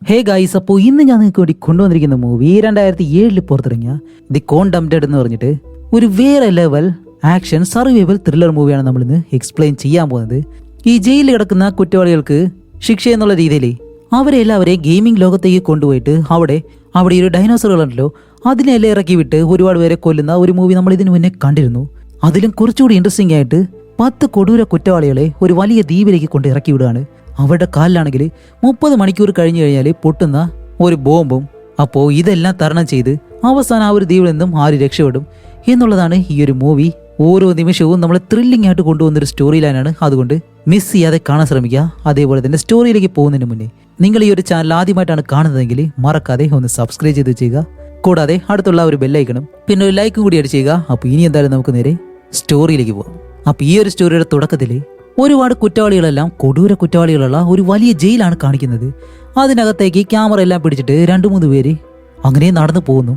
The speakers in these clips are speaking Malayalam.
ഹേ ഗൈസ്, അപ്പോൾ ഇന്ന് ഞാൻ നിങ്ങൾക്ക് വേണ്ടി കൊണ്ടുവന്നിരിക്കുന്ന മൂവി 2007 പുറത്തിറങ്ങിയ ദി കോണ്ടംപ്റ്റഡ് എന്ന് പറഞ്ഞിട്ട് ഒരു വേറെ ലെവൽ ആക്ഷൻ സർവൈവൽ ത്രില്ലർ മൂവിയാണ് നമ്മൾ ഇന്ന് എക്സ്പ്ലെയിൻ ചെയ്യാൻ പോകുന്നത്. ഈ ജയിലിൽ കിടക്കുന്ന കുറ്റവാളികൾക്ക് ശിക്ഷ എന്നുള്ള രീതിയിൽ അവരെ എല്ലാവരെയും ഗെയിമിംഗ് ലോകത്തേക്ക് കൊണ്ടുപോയിട്ട് അവിടെ ഒരു ഡൈനോസറുകളുണ്ടല്ലോ അതിനെല്ലാം ഇറക്കി വിട്ട് ഒരുപാട് പേരെ കൊല്ലുന്ന ഒരു മൂവി നമ്മൾ ഇതിനു മുന്നേ കണ്ടിരുന്നു. അതിലും കുറച്ചുകൂടി ഇൻട്രസ്റ്റിംഗ് ആയിട്ട് 10 കൊടൂര കുറ്റവാളികളെ ഒരു വലിയ ദ്വീപിലേക്ക് കൊണ്ട് ഇറക്കി വിടുകയാണ്. അവരുടെ കാലിലാണെങ്കിൽ 30 മണിക്കൂർ കഴിഞ്ഞു കഴിഞ്ഞാൽ പൊട്ടുന്ന ഒരു ബോംബും. അപ്പോൾ ഇതെല്ലാം തരണം ചെയ്ത് അവസാനം ആ ഒരു ദ്വീപിൽ നിന്നും ആര് രക്ഷപ്പെടും എന്നുള്ളതാണ് ഈ ഒരു മൂവി. ഓരോ നിമിഷവും നമ്മൾ ത്രില്ലിംഗ് ആയിട്ട് കൊണ്ടുവന്നൊരു സ്റ്റോറി ലൈനാണ്. അതുകൊണ്ട് മിസ് ചെയ്യാതെ കാണാൻ ശ്രമിക്കുക. അതേപോലെ തന്നെ സ്റ്റോറിയിലേക്ക് പോകുന്നതിന് മുന്നേ നിങ്ങൾ ഈ ഒരു ചാനൽ ആദ്യമായിട്ടാണ് കാണുന്നതെങ്കിൽ മറക്കാതെ ഒന്ന് സബ്സ്ക്രൈബ് ചെയ്ത് ചെയ്യുക. കൂടാതെ അടുത്തുള്ള ഒരു ബെല്ലൈക്കണം പിന്നെ ഒരു ലൈക്കും കൂടി അടിച്ച് ചെയ്യുക. അപ്പോൾ ഇനി എന്തായാലും നമുക്ക് നേരെ സ്റ്റോറിയിലേക്ക് പോകാം. അപ്പോൾ ഈ ഒരു സ്റ്റോറിയുടെ തുടക്കത്തിൽ ഒരുപാട് കുറ്റവാളികളെല്ലാം കൊടൂര കുറ്റവാളികളുള്ള ഒരു വലിയ ജയിലാണ് കാണിക്കുന്നത്. അതിനകത്തേക്ക് ക്യാമറ എല്ലാം പിടിച്ചിട്ട് 2-3 പേര് അങ്ങനെ നടന്നു പോകുന്നു.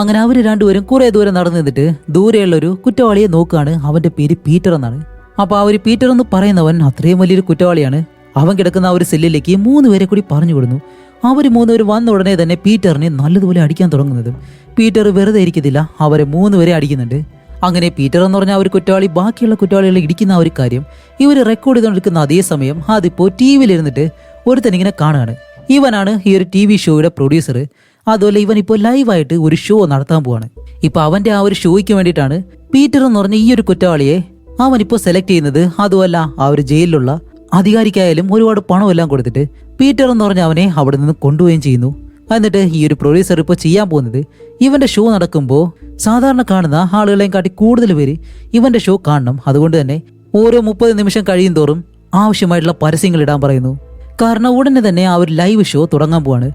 അങ്ങനെ അവർ രണ്ടുപേരും കുറെ ദൂരം നടന്നു നിന്നിട്ട് ദൂരെയുള്ളൊരു കുറ്റവാളിയെ നോക്കുകയാണ്. അവന്റെ പേര് പീറ്റർ എന്നാണ്. അപ്പൊ ആ ഒരു പീറ്റർ എന്ന് പറയുന്നവൻ അത്രയും വലിയൊരു കുറ്റവാളിയാണ്. അവൻ കിടക്കുന്ന ആ ഒരു സെല്ലിലേക്ക് 3 പേരെ കൂടി പറഞ്ഞു വിടുന്നു. അവർ 3 പേര് വന്ന ഉടനെ തന്നെ പീറ്ററിനെ നല്ലതുപോലെ അടിക്കാൻ തുടങ്ങുന്നതും പീറ്റർ വെറുതെ ഇരിക്കത്തില്ല, അവരെ 3 പേരെ അടിക്കുന്നുണ്ട്. അങ്ങനെ പീറ്റർ എന്ന് പറഞ്ഞ ആ ഒരു കുറ്റവാളി ബാക്കിയുള്ള കുറ്റവാളികളെ ഇടിക്കുന്ന ആ ഒരു കാര്യം ഇവർ റെക്കോർഡ് ചെയ്തുകൊണ്ടിരിക്കുന്ന അതേ സമയം അതിപ്പോൾ ടി വിയിലിരുന്നിട്ട് ഒരുത്തൻ ഇങ്ങനെ കാണുകയാണ്. ഇവനാണ് ഈ ഒരു TV ഷോയുടെ പ്രൊഡ്യൂസർ. അതുപോലെ ഇവൻ ഇപ്പോൾ ലൈവായിട്ട് ഒരു ഷോ നടത്താൻ പോവാണ്. ഇപ്പൊ അവന്റെ ആ ഒരു ഷോയ്ക്ക് വേണ്ടിയിട്ടാണ് പീറ്റർ എന്ന് പറഞ്ഞ ഈ ഒരു കുറ്റവാളിയെ അവനിപ്പോൾ സെലക്ട് ചെയ്യുന്നത്. അതുമല്ല ആ ഒരു ജയിലിലുള്ള അധികാരിക്കായാലും ഒരുപാട് പണമെല്ലാം കൊടുത്തിട്ട് പീറ്റർ എന്ന് പറഞ്ഞ അവനെ അവിടെ നിന്ന് കൊണ്ടുപോവുകയും ചെയ്യുന്നു. എന്നിട്ട് ഈ ഒരു പ്രൊഡ്യൂസർ ഇപ്പോൾ ചെയ്യാൻ പോകുന്നത് ഇവന്റെ ഷോ നടക്കുമ്പോൾ സാധാരണ കാണുന്ന ആളുകളെയും കാട്ടി കൂടുതൽ പേര് ഇവന്റെ ഷോ കാണണം. അതുകൊണ്ട് തന്നെ ഓരോ 30 നിമിഷം കഴിയും തോറും ആവശ്യമായിട്ടുള്ള പരസ്യങ്ങൾ ഇടാൻ പറയുന്നു. കാരണം ഉടനെ തന്നെ ആ ഒരു ലൈവ് ഷോ തുടങ്ങാൻ പോവാണ്.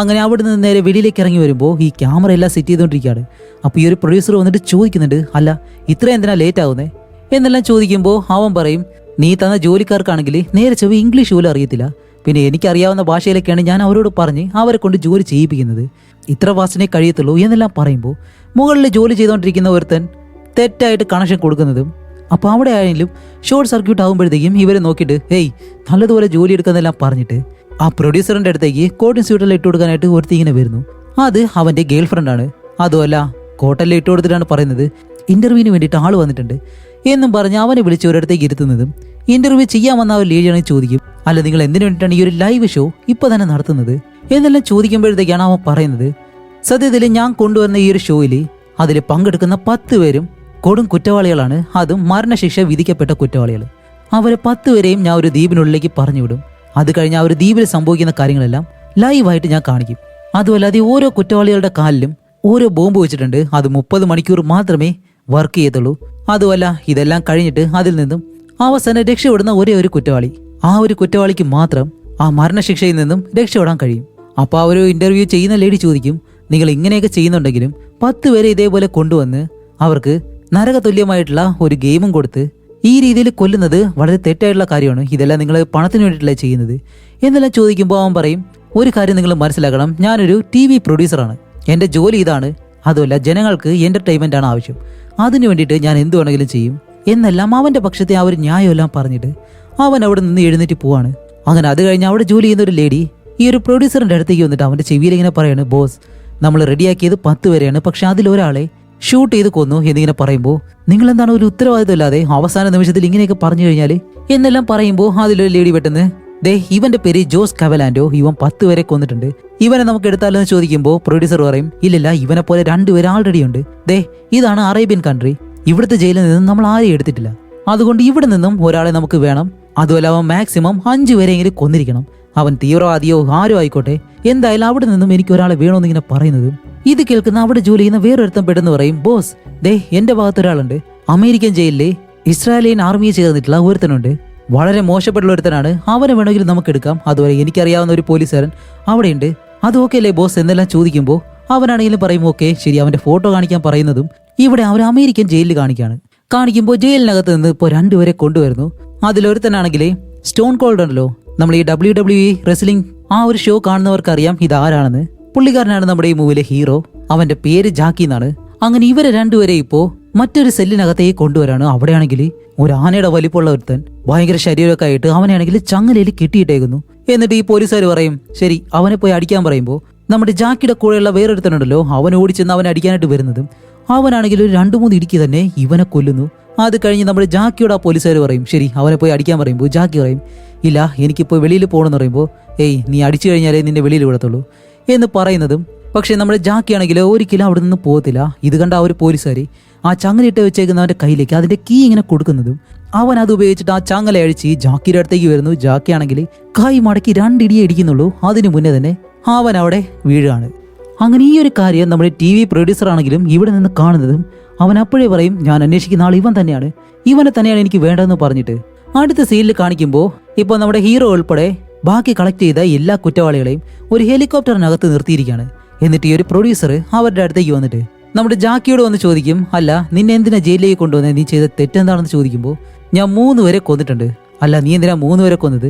അങ്ങനെ അവിടെ നിന്ന് നേരെ വെളിയിലേക്ക് ഇറങ്ങി വരുമ്പോൾ ഈ ക്യാമറ എല്ലാം സെറ്റ് ചെയ്തുകൊണ്ടിരിക്കുകയാണ്. അപ്പോൾ ഈ ഒരു പ്രൊഡ്യൂസർ വന്നിട്ട് ചോദിക്കുന്നുണ്ട്, അല്ല ഇത്ര എന്തിനാ ലേറ്റ് ആവുന്നേ എന്നെല്ലാം ചോദിക്കുമ്പോൾ അവൻ പറയും, നീ തന്ന ജോലിക്കാർക്കാണെങ്കിൽ നേരെ ചെവി ഇംഗ്ലീഷ് പോലും അറിയത്തില്ല, പിന്നെ എനിക്കറിയാവുന്ന ഭാഷയിലൊക്കെയാണ് ഞാൻ അവരോട് പറഞ്ഞ് അവരെ കൊണ്ട് ജോലി ചെയ്യിപ്പിക്കുന്നത്, ഇത്ര വാസനേ കഴിയത്തുള്ളൂ എന്നെല്ലാം പറയുമ്പോൾ മുകളിൽ ജോലി ചെയ്തുകൊണ്ടിരിക്കുന്ന ഒരുത്തൻ തെറ്റായിട്ട് കണക്ഷൻ കൊടുക്കുന്നതും. അപ്പോൾ അവിടെ ആണെങ്കിലും ഷോർട്ട് സർക്യൂട്ട് ആകുമ്പോഴത്തേക്കും ഇവരെ നോക്കിയിട്ട് ഹേയ് നല്ലതുപോലെ ജോലി എടുക്കുന്നതെല്ലാം പറഞ്ഞിട്ട് ആ പ്രൊഡ്യൂസറിന്റെ അടുത്തേക്ക് കോട്ടൺ സ്യൂട്ടെല്ലാം ഇട്ട് കൊടുക്കാനായിട്ട് ഒരുത്തി ഇങ്ങനെ വരുന്നു. അത് അവന്റെ ഗേൾ ഫ്രണ്ടാണ്. അതുമല്ല കോട്ടെല്ലാം ഇട്ട് കൊടുത്തിട്ടാണ് പറയുന്നത് ഇന്റർവ്യൂവിന് വേണ്ടിയിട്ട് ആള് വന്നിട്ടുണ്ട് എന്നും പറഞ്ഞ് അവനെ വിളിച്ച് ഒരിടത്തേക്ക് ഇരുത്തുന്നതും ഇന്റർവ്യൂ ചെയ്യാൻ വന്ന ഒരു ലേഡിയാണെങ്കിൽ ചോദിക്കും, അല്ല നിങ്ങൾ എന്തിനു വേണ്ടിയിട്ടാണ് ഈ ഒരു ലൈവ് ഷോ ഇപ്പൊ തന്നെ നടത്തുന്നത് എന്നെല്ലാം ചോദിക്കുമ്പോഴത്തേക്കാണ് അവൻ പറയുന്നത്, സത്യത്തിൽ ഞാൻ കൊണ്ടുവന്ന ഈ ഒരു ഷോയിൽ അതിൽ പങ്കെടുക്കുന്ന 10 പേരും കൊടും കുറ്റവാളികളാണ്. അതും മരണശിക്ഷ വിധിക്കപ്പെട്ട കുറ്റവാളികൾ. അവരെ 10 പേരെയും ഞാൻ ഒരു ദ്വീപിനുള്ളിലേക്ക് പറഞ്ഞുവിടും. അത് കഴിഞ്ഞ് ആ ഒരു ദ്വീപിൽ സംഭവിക്കുന്ന കാര്യങ്ങളെല്ലാം ലൈവായിട്ട് ഞാൻ കാണിക്കും. അതുമല്ലാതെ ഓരോ കുറ്റവാളികളുടെ കാലിലും ഓരോ ബോംബ് വെച്ചിട്ടുണ്ട്. അത് 30 മണിക്കൂർ മാത്രമേ വർക്ക് ചെയ്യത്തുള്ളൂ. അതുമല്ല ഇതെല്ലാം കഴിഞ്ഞിട്ട് അതിൽ നിന്നും അവസാനം രക്ഷപ്പെടുന്ന ഒരേ ഒരു കുറ്റവാളി, ആ ഒരു കുറ്റവാളിക്ക് മാത്രം ആ മരണശിക്ഷയിൽ നിന്നും രക്ഷപ്പെടാൻ കഴിയും. അപ്പോൾ ആ ഒരു ഇന്റർവ്യൂ ചെയ്യുന്ന ലേഡി ചോദിക്കും, നിങ്ങൾ ഇങ്ങനെയൊക്കെ ചെയ്യുന്നുണ്ടെങ്കിലും 10 പേരെ ഇതേപോലെ കൊണ്ടുവന്ന് അവർക്ക് നരകതുല്യമായിട്ടുള്ള ഒരു ഗെയിമും കൊടുത്ത് ഈ രീതിയിൽ കൊല്ലുന്നത് വളരെ തെറ്റായിട്ടുള്ള കാര്യമാണ്, ഇതെല്ലാം നിങ്ങൾ പണത്തിന് വേണ്ടിയിട്ടല്ല ചെയ്യുന്നത് എന്നെല്ലാം ചോദിക്കുമ്പോൾ അവൻ പറയും, ഒരു കാര്യം നിങ്ങൾ മനസ്സിലാക്കണം, ഞാനൊരു TV പ്രൊഡ്യൂസറാണ്, എൻ്റെ ജോലി ഇതാണ്. അതുമല്ല ജനങ്ങൾക്ക് എന്റർടൈൻമെന്റ് ആണ് ആവശ്യം, അതിനു വേണ്ടിയിട്ട് ഞാൻ എന്ത് വേണമെങ്കിലും ചെയ്യും എന്നെല്ലാം അവന്റെ പക്ഷത്തെ ആ ഒരു ന്യായമെല്ലാം പറഞ്ഞിട്ട് അവൻ അവിടെ നിന്ന് എഴുന്നേറ്റ് പോവാണ്. അങ്ങനെ അത് കഴിഞ്ഞ് അവിടെ ജോലി ചെയ്യുന്ന ഒരു ലേഡി ഈ ഒരു പ്രൊഡ്യൂസറിന്റെ അടുത്തേക്ക് വന്നിട്ട് അവന്റെ ചെവിയിൽ ഇങ്ങനെ പറയാണ്, ബോസ് നമ്മൾ റെഡിയാക്കിയത് 10 പേരെയാണ്, പക്ഷെ അതിലൊരാളെ ഷൂട്ട് ചെയ്ത് കൊന്നു എന്നിങ്ങനെ പറയുമ്പോൾ നിങ്ങൾ എന്താണ് ഒരു ഉത്തരവാദിത്വം ഇല്ലാതെ അവസാന നിമിഷത്തിൽ ഇങ്ങനെയൊക്കെ പറഞ്ഞു കഴിഞ്ഞാൽ എന്നെല്ലാം പറയുമ്പോൾ അതിലൊരു ലേഡി പെട്ടെന്ന്, ദേ ഇവന്റെ പേര് ജോസ് കവലാൻഡോ, ഇവൻ 10 പേരെ കൊന്നിട്ടുണ്ട്, ഇവനെ നമുക്ക് എടുത്താലോ എന്ന് ചോദിക്കുമ്പോൾ പ്രൊഡ്യൂസർ പറയും, ഇല്ലില്ല ഇവനെ പോലെ 2 പേര് ആൾറെഡി ഉണ്ട്, ദേ ഇതാണ് അറേബ്യൻ കൺട്രി, ഇവിടുത്തെ ജയിലിൽ നിന്നും നമ്മൾ ആരെയും എടുത്തിട്ടില്ല, അതുകൊണ്ട് ഇവിടെ നിന്നും ഒരാളെ നമുക്ക് വേണം. അതുപോലെ അവൻ മാക്സിമം 5 പേരെങ്കിലും കൊന്നിരിക്കണം, അവൻ തീവ്രവാദിയോ ആരോ ആയിക്കോട്ടെ, എന്തായാലും അവിടെ നിന്നും എനിക്ക് ഒരാളെ വേണമെന്നിങ്ങനെ പറയുന്നതും ഇത് കേൾക്കുന്ന അവിടെ ജോലി ചെയ്യുന്ന വേറൊരുത്തം പെട്ടെന്ന് പറയും, ബോസ് ദേ എന്റെ ഭാഗത്തൊരാളുണ്ട്, അമേരിക്കൻ ജയിലിലെ ഇസ്രായേലിയൻ ആർമിയെ ചേർന്നിട്ടുള്ള ഒരുത്തനുണ്ട്, വളരെ മോശപ്പെട്ടുള്ള ഒരുത്തനാണ്, അവനെ വേണമെങ്കിൽ നമുക്ക് എടുക്കാം, അതുപോലെ എനിക്കറിയാവുന്ന ഒരു പോലീസുകാരൻ അവിടെയുണ്ട്, അത് ഓക്കെ അല്ലേ ബോസ് എന്നെല്ലാം ചോദിക്കുമ്പോൾ അവനാണെങ്കിലും പറയും ഓക്കെ ശരി. അവന്റെ ഫോട്ടോ കാണിക്കാൻ പറയുന്നതും ഇവിടെ അവർ അമേരിക്കൻ ജയിലിൽ കാണിക്കുമ്പോൾ ജയിലിനകത്ത് നിന്ന് ഇപ്പോൾ 2 പേരെ കൊണ്ടുവരുന്നു. അതിലൊരുത്തനാണെങ്കിലേ സ്റ്റോൺ കോൾഡ് ഉണ്ടല്ലോ, നമ്മൾ ഈ WWE റെസ്ലിംഗ് ആ ഒരു ഷോ കാണുന്നവർക്കറിയാം ഇതാരാണെന്ന്. പുള്ളിക്കാരനാണ് നമ്മുടെ ഈ മൂവിയിലെ ഹീറോ, അവന്റെ പേര് ജാക്കി എന്നാണ്. അങ്ങനെ ഇവരെ 2 പേരെ ഇപ്പോ മറ്റൊരു സെല്ലിനകത്തേക്ക് കൊണ്ടുവരാണ്. അവിടെയാണെങ്കിൽ ഒരു ആനയുടെ വലിപ്പമുള്ള ഒരുത്തൻ ഭയങ്കര ശരീരമൊക്കെ ആയിട്ട് അവനെയാണെങ്കിൽ ചങ്ങലയിൽ കെട്ടിയിട്ടേക്കുന്നു. എന്നിട്ട് ഈ പോലീസുകാർ പറയും ശരി അവനെ പോയി അടിക്കാൻ പറയുമ്പോൾ നമ്മുടെ ജാക്കിയുടെ കൂടെയുള്ള വേറൊരുത്തനുണ്ടല്ലോ അവൻ ഓടിച്ചെന്ന് അവനെ അടിക്കാനായിട്ട് വരുന്നതും അവനാണെങ്കിൽ ഒരു 2-3 ഇടിക്ക് തന്നെ ഇവനെ കൊല്ലുന്നു. അത് കഴിഞ്ഞ് നമ്മുടെ ജാക്കിയോട് ആ പോലീസുകാർ പറയും ശരി അവനെ പോയി അടിക്കാൻ പറയുമ്പോൾ ജാക്കി പറയും ഇല്ല എനിക്കിപ്പോൾ വെളിയിൽ പോകണമെന്ന് പറയുമ്പോൾ നീ അടിച്ചു കഴിഞ്ഞാലേ നിന്നെ വെളിയിൽ വിടത്തുള്ളൂ എന്ന് പറയുന്നതും പക്ഷേ നമ്മുടെ ജാക്കിയാണെങ്കിൽ ഒരിക്കലും അവിടെ നിന്ന് പോകത്തില്ല. ഇത് കണ്ട ആ ഒരു പോലീസുകാർ ആ ചങ്ങലയിട്ട് വെച്ചേക്കുന്നവൻ്റെ കയ്യിലേക്ക് അതിൻ്റെ കീ ഇങ്ങനെ കൊടുക്കുന്നതും അവൻ അത് ഉപയോഗിച്ചിട്ട് ആ ചങ്ങല അഴിച്ച് ജാക്കിയുടെ അടുത്തേക്ക് വരുന്നു. ജാക്കിയാണെങ്കിൽ കൈ മടക്കി 2 ഇടിയേ ഇടിക്കുന്നുള്ളൂ. അതിനു മുന്നേ തന്നെ അവൻ അവിടെ വീഴാണ്. അങ്ങനെ ഈ ഒരു കാര്യം നമ്മുടെ TV പ്രൊഡ്യൂസർ ആണെങ്കിലും ഇവിടെ നിന്ന് കാണുന്നതും അവൻ അപ്പോഴേ പറയും ഞാൻ അന്വേഷിക്കുന്ന ആൾ ഇവൻ തന്നെയാണ്, ഇവനെ തന്നെയാണ് എനിക്ക് വേണ്ടതെന്ന് പറഞ്ഞിട്ട് അടുത്ത സീനിൽ കാണിക്കുമ്പോൾ ഇപ്പോൾ നമ്മുടെ ഹീറോ ഉൾപ്പെടെ ബാക്കി കളക്ട് ചെയ്ത എല്ലാ കുറ്റവാളികളെയും ഒരു ഹെലികോപ്റ്ററിനകത്ത് നിർത്തിയിരിക്കുകയാണ്. എന്നിട്ട് ഈ ഒരു പ്രൊഡ്യൂസർ അവരുടെ അടുത്തേക്ക് വന്നിട്ട് നമ്മുടെ ജാക്കിയോട് വന്ന് ചോദിക്കും അല്ല നിന്നെ എന്തിനാ ജയിലിലേക്ക് കൊണ്ടുവന്നത്, നീ ചെയ്ത തെറ്റെന്താണെന്ന് ചോദിക്കുമ്പോൾ ഞാൻ 3 പേരെ കൊന്നിട്ടുണ്ട്. അല്ല നീ എന്തിനാ 3 പേരെ കൊന്നത്,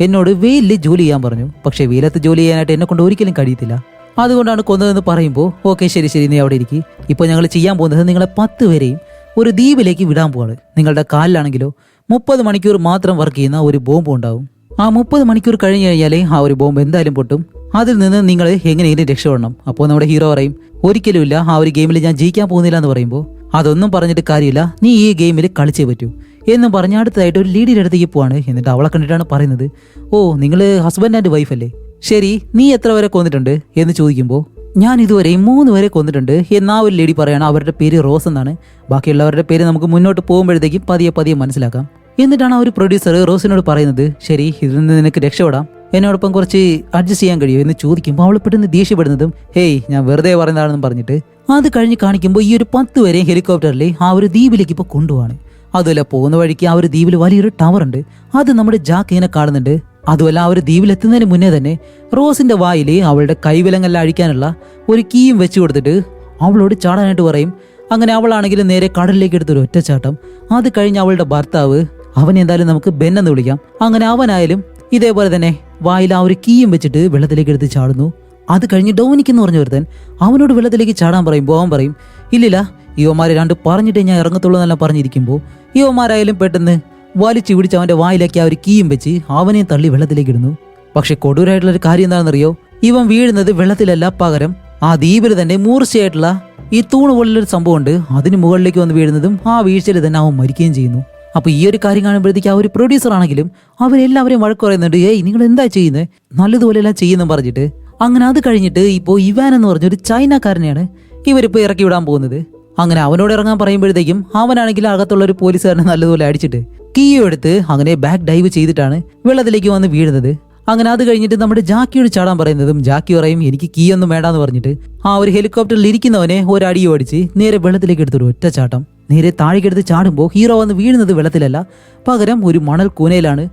എന്നോട് വെയിലിൽ ജോലി ചെയ്യാൻ പറഞ്ഞു, പക്ഷേ വെയിലത്ത് ജോലി ചെയ്യാനായിട്ട് എന്നെ കൊണ്ട് ഒരിക്കലും കഴിയത്തില്ല, അതുകൊണ്ടാണ് കൊന്നതെന്ന് പറയുമ്പോൾ ഓക്കെ ശരി നീ അവിടെ ഇരിക്കും, ഇപ്പോൾ ഞങ്ങൾ ചെയ്യാൻ പോകുന്നത് നിങ്ങളെ 10 പേരെയും ഒരു ദ്വീപിലേക്ക് വിടാൻ പോവാണ്. നിങ്ങളുടെ കാലിലാണെങ്കിലോ 30 മണിക്കൂർ മാത്രം വർക്ക് ചെയ്യുന്ന ഒരു ബോംബ് ഉണ്ടാവും. ആ 30 മണിക്കൂർ കഴിഞ്ഞ് കഴിഞ്ഞാൽ ആ ഒരു ബോംബ് എന്തായാലും പൊട്ടും, അതിൽ നിന്ന് നിങ്ങൾ എങ്ങനെയെങ്കിലും രക്ഷപ്പെടണം. അപ്പോൾ നമ്മുടെ ഹീറോ പറയും ഒരിക്കലുമില്ല, ആ ഒരു ഗെയിമിൽ ഞാൻ ജയിക്കാൻ പോകുന്നില്ല എന്ന് പറയുമ്പോൾ അതൊന്നും പറഞ്ഞിട്ട് കാര്യമില്ല, നീ ഈ ഗെയിമിൽ കളിച്ചേ പറ്റൂ എന്നും പറഞ്ഞ് അടുത്തതായിട്ട് ഒരു ലേഡിയുടെ അടുത്തേക്ക് പോവാണ്. എന്നിട്ട് അവളെ കണ്ടിട്ടാണ് പറയുന്നത് ഓ നിങ്ങൾ ഹസ്ബൻഡ് ആൻഡ് വൈഫ് അല്ലേ, ശരി നീ എത്ര വരെ കൊന്നിട്ടുണ്ട് എന്ന് ചോദിക്കുമ്പോൾ ഞാൻ ഇതുവരെ 3 പേരെ കൊന്നിട്ടുണ്ട് എന്നാ ഒരു ലേഡി പറയാണ്. അവരുടെ പേര് റോസ് എന്നാണ്, ബാക്കിയുള്ളവരുടെ പേര് നമുക്ക് മുന്നോട്ട് പോകുമ്പോഴത്തേക്കും പതിയെ മനസ്സിലാക്കാം. എന്നിട്ടാണ് ആ ഒരു പ്രൊഡ്യൂസർ റോസിനോട് പറയുന്നത് ശരി ഇതിൽ നിന്ന് നിനക്ക് രക്ഷപ്പെടാം, എന്നോടൊപ്പം കുറച്ച് അഡ്ജസ്റ്റ് ചെയ്യാൻ കഴിയുമോ എന്ന് ചോദിക്കുമ്പോൾ അവൾ പെട്ടെന്ന് ദേഷ്യപ്പെടുന്നതും ഞാൻ വെറുതെ പറയുന്നതാണെന്ന് പറഞ്ഞിട്ട് അത് കഴിഞ്ഞ് കാണിക്കുമ്പോൾ ഈ ഒരു 10 പേരെയും ഹെലികോപ്റ്ററിൽ ആ ഒരു ദ്വീപിലേക്ക് ഇപ്പോൾ കൊണ്ടുപോവാണ്. അതുമല്ല പോകുന്ന വഴിക്ക് ആ ഒരു ദ്വീപിൽ വലിയൊരു ടവർ ഉണ്ട്, അത് നമ്മുടെ ജാക്ക് ഇങ്ങനെ കാണുന്നുണ്ട്. അതുമല്ല ആ ഒരു ദ്വീപിലെത്തുന്നതിന് മുന്നേ തന്നെ റോസിന്റെ വായിൽ അവളുടെ കൈവിലങ്ങെല്ലാം അഴിക്കാനുള്ള ഒരു കീയും വെച്ച് കൊടുത്തിട്ട് അവളോട് ചാടാനായിട്ട് പറയും. അങ്ങനെ അവളാണെങ്കിലും നേരെ കടലിലേക്ക് എടുത്തൊരു ഒറ്റച്ചാട്ടം. അത് കഴിഞ്ഞ് അവളുടെ ഭർത്താവ് അവനെ എന്തായാലും നമുക്ക് ബെന്നെന്ന് വിളിക്കാം, അങ്ങനെ അവനായാലും ഇതേപോലെ തന്നെ വായിൽ ആ ഒരു കീയും വെച്ചിട്ട് വെള്ളത്തിലേക്ക് എടുത്ത് ചാടുന്നു. അത് കഴിഞ്ഞ് ഡൊമിനിക് എന്ന് പറഞ്ഞ ഒരുത്തൻ അവനോട് വെള്ളത്തിലേക്ക് ചാടാൻ പറയുമ്പോൾ അവൻ പറയും ഇല്ലില്ല യുവമാരെ 2 പറഞ്ഞിട്ടേ ഞാൻ ഇറങ്ങത്തുള്ളൂ എന്നെല്ലാം പറഞ്ഞിരിക്കുമ്പോൾ യുവമാരായാലും പെട്ടെന്ന് വലിച്ചു പിടിച്ച് അവന്റെ വായിലേക്ക് ആ ഒരു കീയും വെച്ച് അവനെയും തള്ളി വെള്ളത്തിലേക്ക് ഇടുന്നു. പക്ഷെ കൊടൂരായിട്ടുള്ളൊരു കാര്യം എന്താണെന്നറിയോ, ഇവൻ വീഴുന്നത് വെള്ളത്തിലല്ല, പകരം ആ ദ്വീപിൽ തന്നെ മൂർച്ചയായിട്ടുള്ള ഈ തൂണ് പോലുള്ളൊരു സംഭവം ഉണ്ട്, അതിന് മുകളിലേക്ക് വന്ന് വീഴുന്നതും ആ വീഴ്ചയിൽ തന്നെ അവൻ മരിക്കുകയും ചെയ്യുന്നു. അപ്പൊ ഈ ഒരു കാര്യം കാണുമ്പോഴത്തേക്ക് ആ ഒരു പ്രൊഡ്യൂസർ ആണെങ്കിലും അവരെല്ലാവരെയും വഴക്ക് പറയുന്നുണ്ട് നിങ്ങൾ എന്താ ചെയ്യുന്നത്, നല്ലതുപോലെ എല്ലാം ചെയ്യുന്നു പറഞ്ഞിട്ട്. അങ്ങനെ അത് കഴിഞ്ഞിട്ട് ഇപ്പോൾ ഇവാൻ എന്ന് പറഞ്ഞൊരു ചൈനക്കാരനെയാണ് ഇവരിപ്പോൾ ഇറക്കി വിടാൻ പോകുന്നത്. അങ്ങനെ അവനോട് ഇറങ്ങാൻ പറയുമ്പോഴത്തേക്കും അവനാണെങ്കിൽ അകത്തുള്ള ഒരു പോലീസുകാരനെ നല്ലതുപോലെ അടിച്ചിട്ട് കീയോ എടുത്ത് അങ്ങനെ ബാക്ക് ഡൈവ് ചെയ്തിട്ടാണ് വെള്ളത്തിലേക്ക് വന്ന് വീഴുന്നത്. അങ്ങനെ അത് കഴിഞ്ഞിട്ട് നമ്മുടെ ജാക്കിയോട് ചാടാൻ പറയുന്നതും ജാക്കി പറയും എനിക്ക് കീ ഒന്നും വേണ്ടാന്ന് പറഞ്ഞിട്ട് ആ ഒരു ഹെലികോപ്റ്ററിൽ ഇരിക്കുന്നവനെ ഒരടിയോ അടിച്ച് നേരെ വെള്ളത്തിലേക്ക് എടുത്തൊരു ഒറ്റച്ചാട്ടം. നേരെ താഴേക്കെടുത്ത് ചാടുമ്പോൾ ഹീറോ വന്ന് വീഴുന്നത് വെള്ളത്തിലല്ല, പകരം ഒരു മണൽ കൂനയിലാണ്.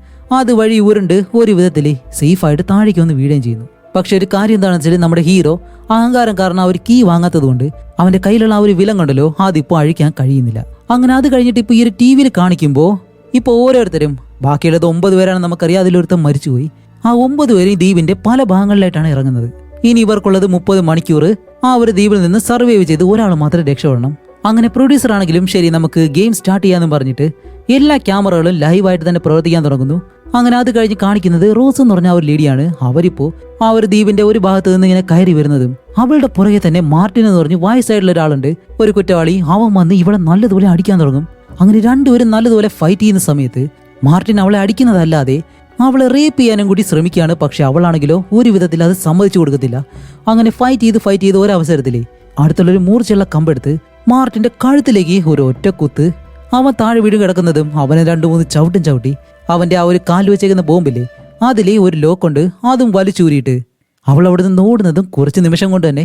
അതുവഴി ഉരുണ്ട് ഒരു വിധത്തിൽ സേഫായിട്ട് താഴേക്ക് വന്ന് വീഴുകയും ചെയ്യുന്നു. പക്ഷെ ഒരു കാര്യം എന്താണെന്ന് വെച്ചാൽ നമ്മുടെ ഹീറോ അഹങ്കാരം കാരണം ആ ഒരു കീ വാങ്ങാത്തത് കൊണ്ട് അവന്റെ കയ്യിലുള്ള ആ ഒരു വിലം കണ്ടല്ലോ അതിപ്പോൾ അഴിക്കാൻ കഴിയുന്നില്ല. അങ്ങനെ അത് കഴിഞ്ഞിട്ട് ഇപ്പോൾ ഈ ഒരു TV കാണിക്കുമ്പോൾ ഇപ്പോൾ ഓരോരുത്തരും ബാക്കിയുള്ളത് 9 പേരാണ് നമുക്കറിയാം, അതിലൊരുത്തം മരിച്ചുപോയി. ആ 9 പേരും ദ്വീപിന്റെ പല ഭാഗങ്ങളിലായിട്ടാണ് ഇറങ്ങുന്നത്. ഇനി ഇവർക്കുള്ളത് 30 മണിക്കൂർ ആ ഒരു ദ്വീപിൽ നിന്ന് സർവൈവ് ചെയ്ത് ഒരാൾ മാത്രം രക്ഷപ്പെടണം. അങ്ങനെ പ്രൊഡ്യൂസർ ആണെങ്കിലും ശരി നമുക്ക് ഗെയിം സ്റ്റാർട്ട് ചെയ്യാന്ന് പറഞ്ഞിട്ട് എല്ലാ ക്യാമറകളും ലൈവായിട്ട് തന്നെ പ്രവർത്തിക്കാൻ തുടങ്ങുന്നു. അങ്ങനെ അത് കഴിഞ്ഞ് കാണിക്കുന്നത് റോസ് എന്ന് പറഞ്ഞ ആ ഒരു ലേഡിയാണ്. അവരിപ്പോ ആ ഒരു ദ്വീപിന്റെ ഒരു ഭാഗത്ത് നിന്ന് ഇങ്ങനെ കയറി വരുന്നതും അവളുടെ പുറകെ തന്നെ മാർട്ടിൻ എന്ന് പറഞ്ഞ് വയസ്സായിട്ടുള്ള ഒരാളുണ്ട്, ഒരു കുറ്റവാളി. അവൻ വന്ന് ഇവിടെ നല്ലതുപോലെ അടിക്കാൻ തുടങ്ങും. അങ്ങനെ രണ്ടുപേരും നല്ലതുപോലെ ഫൈറ്റ് ചെയ്യുന്ന സമയത്ത് മാർട്ടിൻ അവളെ അടിക്കുന്നതല്ലാതെ അവളെ റേപ്പ് ചെയ്യാനും കൂടി ശ്രമിക്കുകയാണ്. പക്ഷെ അവളാണെങ്കിലോ ഒരു വിധത്തിൽ അത് സമ്മതിച്ചു കൊടുക്കത്തില്ല. അങ്ങനെ ഫൈറ്റ് ചെയ്ത് ഒരവസരത്തില് അടുത്തുള്ളൊരു മൂർച്ചയുള്ള കമ്പെടുത്ത് മാർട്ടിന്റെ കഴുത്തിലേക്ക് ഒരു ഒറ്റ കുത്ത്. അവൻ താഴെ വീട് കിടക്കുന്നതും അവനെ 2-3 ചവിട്ടും ചവിട്ടി അവന്റെ ആ ഒരു കാല് വെച്ചേക്കുന്ന ബോംബില്ലേ അതിലെ ഒരു ലോക്കുണ്ട് അതും വലിച്ചൂരിയിട്ട് അവൾ അവിടെ നിന്ന് ഓടുന്നതും കുറച്ച് നിമിഷം കൊണ്ട് തന്നെ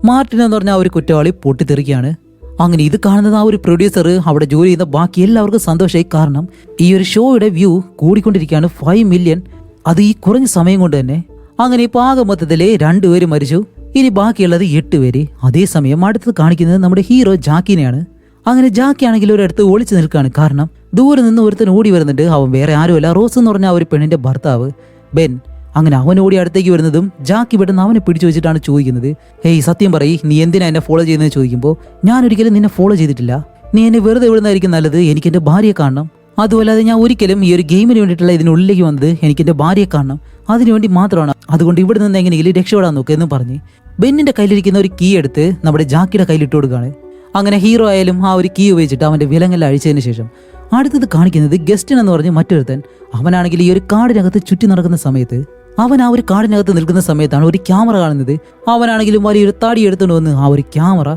മാർട്ടിൻ എന്ന് പറഞ്ഞ ആ ഒരു കുറ്റവാളി പൊട്ടിത്തെറിക്കുകയാണ്. അങ്ങനെ ഇത് കാണുന്നത് ആ ഒരു പ്രൊഡ്യൂസർ അവിടെ ജോലി ചെയ്യുന്ന ബാക്കി എല്ലാവർക്കും സന്തോഷമായി. കാരണം ഈ ഒരു ഷോയുടെ വ്യൂ കൂടിക്കൊണ്ടിരിക്കുകയാണ്, 5 മില്യൺ, അത് ഈ കുറഞ്ഞ സമയം കൊണ്ട് തന്നെ. അങ്ങനെ ഇപ്പോൾ ആകെ മൊത്തത്തില് 2 പേര് മരിച്ചു, ഇനി ബാക്കിയുള്ളത് 8 പേര്. അതേസമയം അടുത്തത് കാണിക്കുന്നത് നമ്മുടെ ഹീറോ ജാക്കിനെയാണ്. അങ്ങനെ ജാക്കി ആണെങ്കിൽ ഒരിടത്ത് ഒളിച്ചു നിൽക്കുകയാണ്. കാരണം ദൂരെ നിന്ന് ഒരുത്തൻ ഓടി വരുന്നുണ്ട്. അവൻ വേറെ ആരുമല്ല, റോസ് എന്ന് പറഞ്ഞ ആ ഒരു പെണ്ണിന്റെ ഭർത്താവ് ബെൻ. അങ്ങനെ അവൻ ഓടി അടുത്തേക്ക് വരുന്നതും ജാക്കി പെട്ടെന്ന് അവനെ പിടിച്ചു വെച്ചിട്ടാണ് ചോദിക്കുന്നത്, സത്യം പറയ്, നീ എന്തിനാ എന്നെ ഫോളോ ചെയ്യുന്നത് ചോദിക്കുമ്പോൾ ഞാൻ ഒരിക്കലും നിന്നെ ഫോളോ ചെയ്തിട്ടില്ല, നീ എന്നെ വെറുതെ വിടുന്നതായിരിക്കും നല്ലത്, എനിക്ക് എൻ്റെ ഭാര്യയെ കാണണം. അതുമല്ലാതെ ഞാൻ ഒരിക്കലും ഈ ഒരു ഗെയിമിന് വേണ്ടിയിട്ടുള്ള ഇതിനുള്ളിലേക്ക് വന്നത് എനിക്ക് എൻ്റെ ഭാര്യയെ കാണണം, അതിനുവേണ്ടി മാത്രമാണ്. അതുകൊണ്ട് ഇവിടെ നിന്ന് എങ്ങനെയെങ്കിലും രക്ഷപ്പെടാൻ നോക്കുക എന്ന് പറഞ്ഞ് ബെന്നിന്റെ കയ്യിലിരിക്കുന്ന ഒരു കീ എടുത്ത് നമ്മുടെ ജാക്കിയുടെ കയ്യിലിട്ട് കൊടുക്കുകയാണ്. അങ്ങനെ ഹീറോ ആയാലും ആ ഒരു കീ ഉപയോഗിച്ചിട്ട് അവന്റെ വിലങ്ങെല്ലാം അഴിച്ചതിന് ശേഷം അടുത്തത് കാണിക്കുന്നത് ഗസ്റ്റിൻ എന്ന് പറഞ്ഞ് മറ്റൊരുത്തൻ. അവനാണെങ്കിൽ ഈ ഒരു കാടിനകത്ത് ചുറ്റി നടക്കുന്ന സമയത്ത് അവൻ ആ ഒരു കാടിനകത്ത് നിൽക്കുന്ന സമയത്താണ് ഒരു ക്യാമറ കാണുന്നത്. അവനാണെങ്കിലും വലിയൊരു താടി എടുത്തുകൊണ്ട് വന്ന് ആ ഒരു ക്യാമറ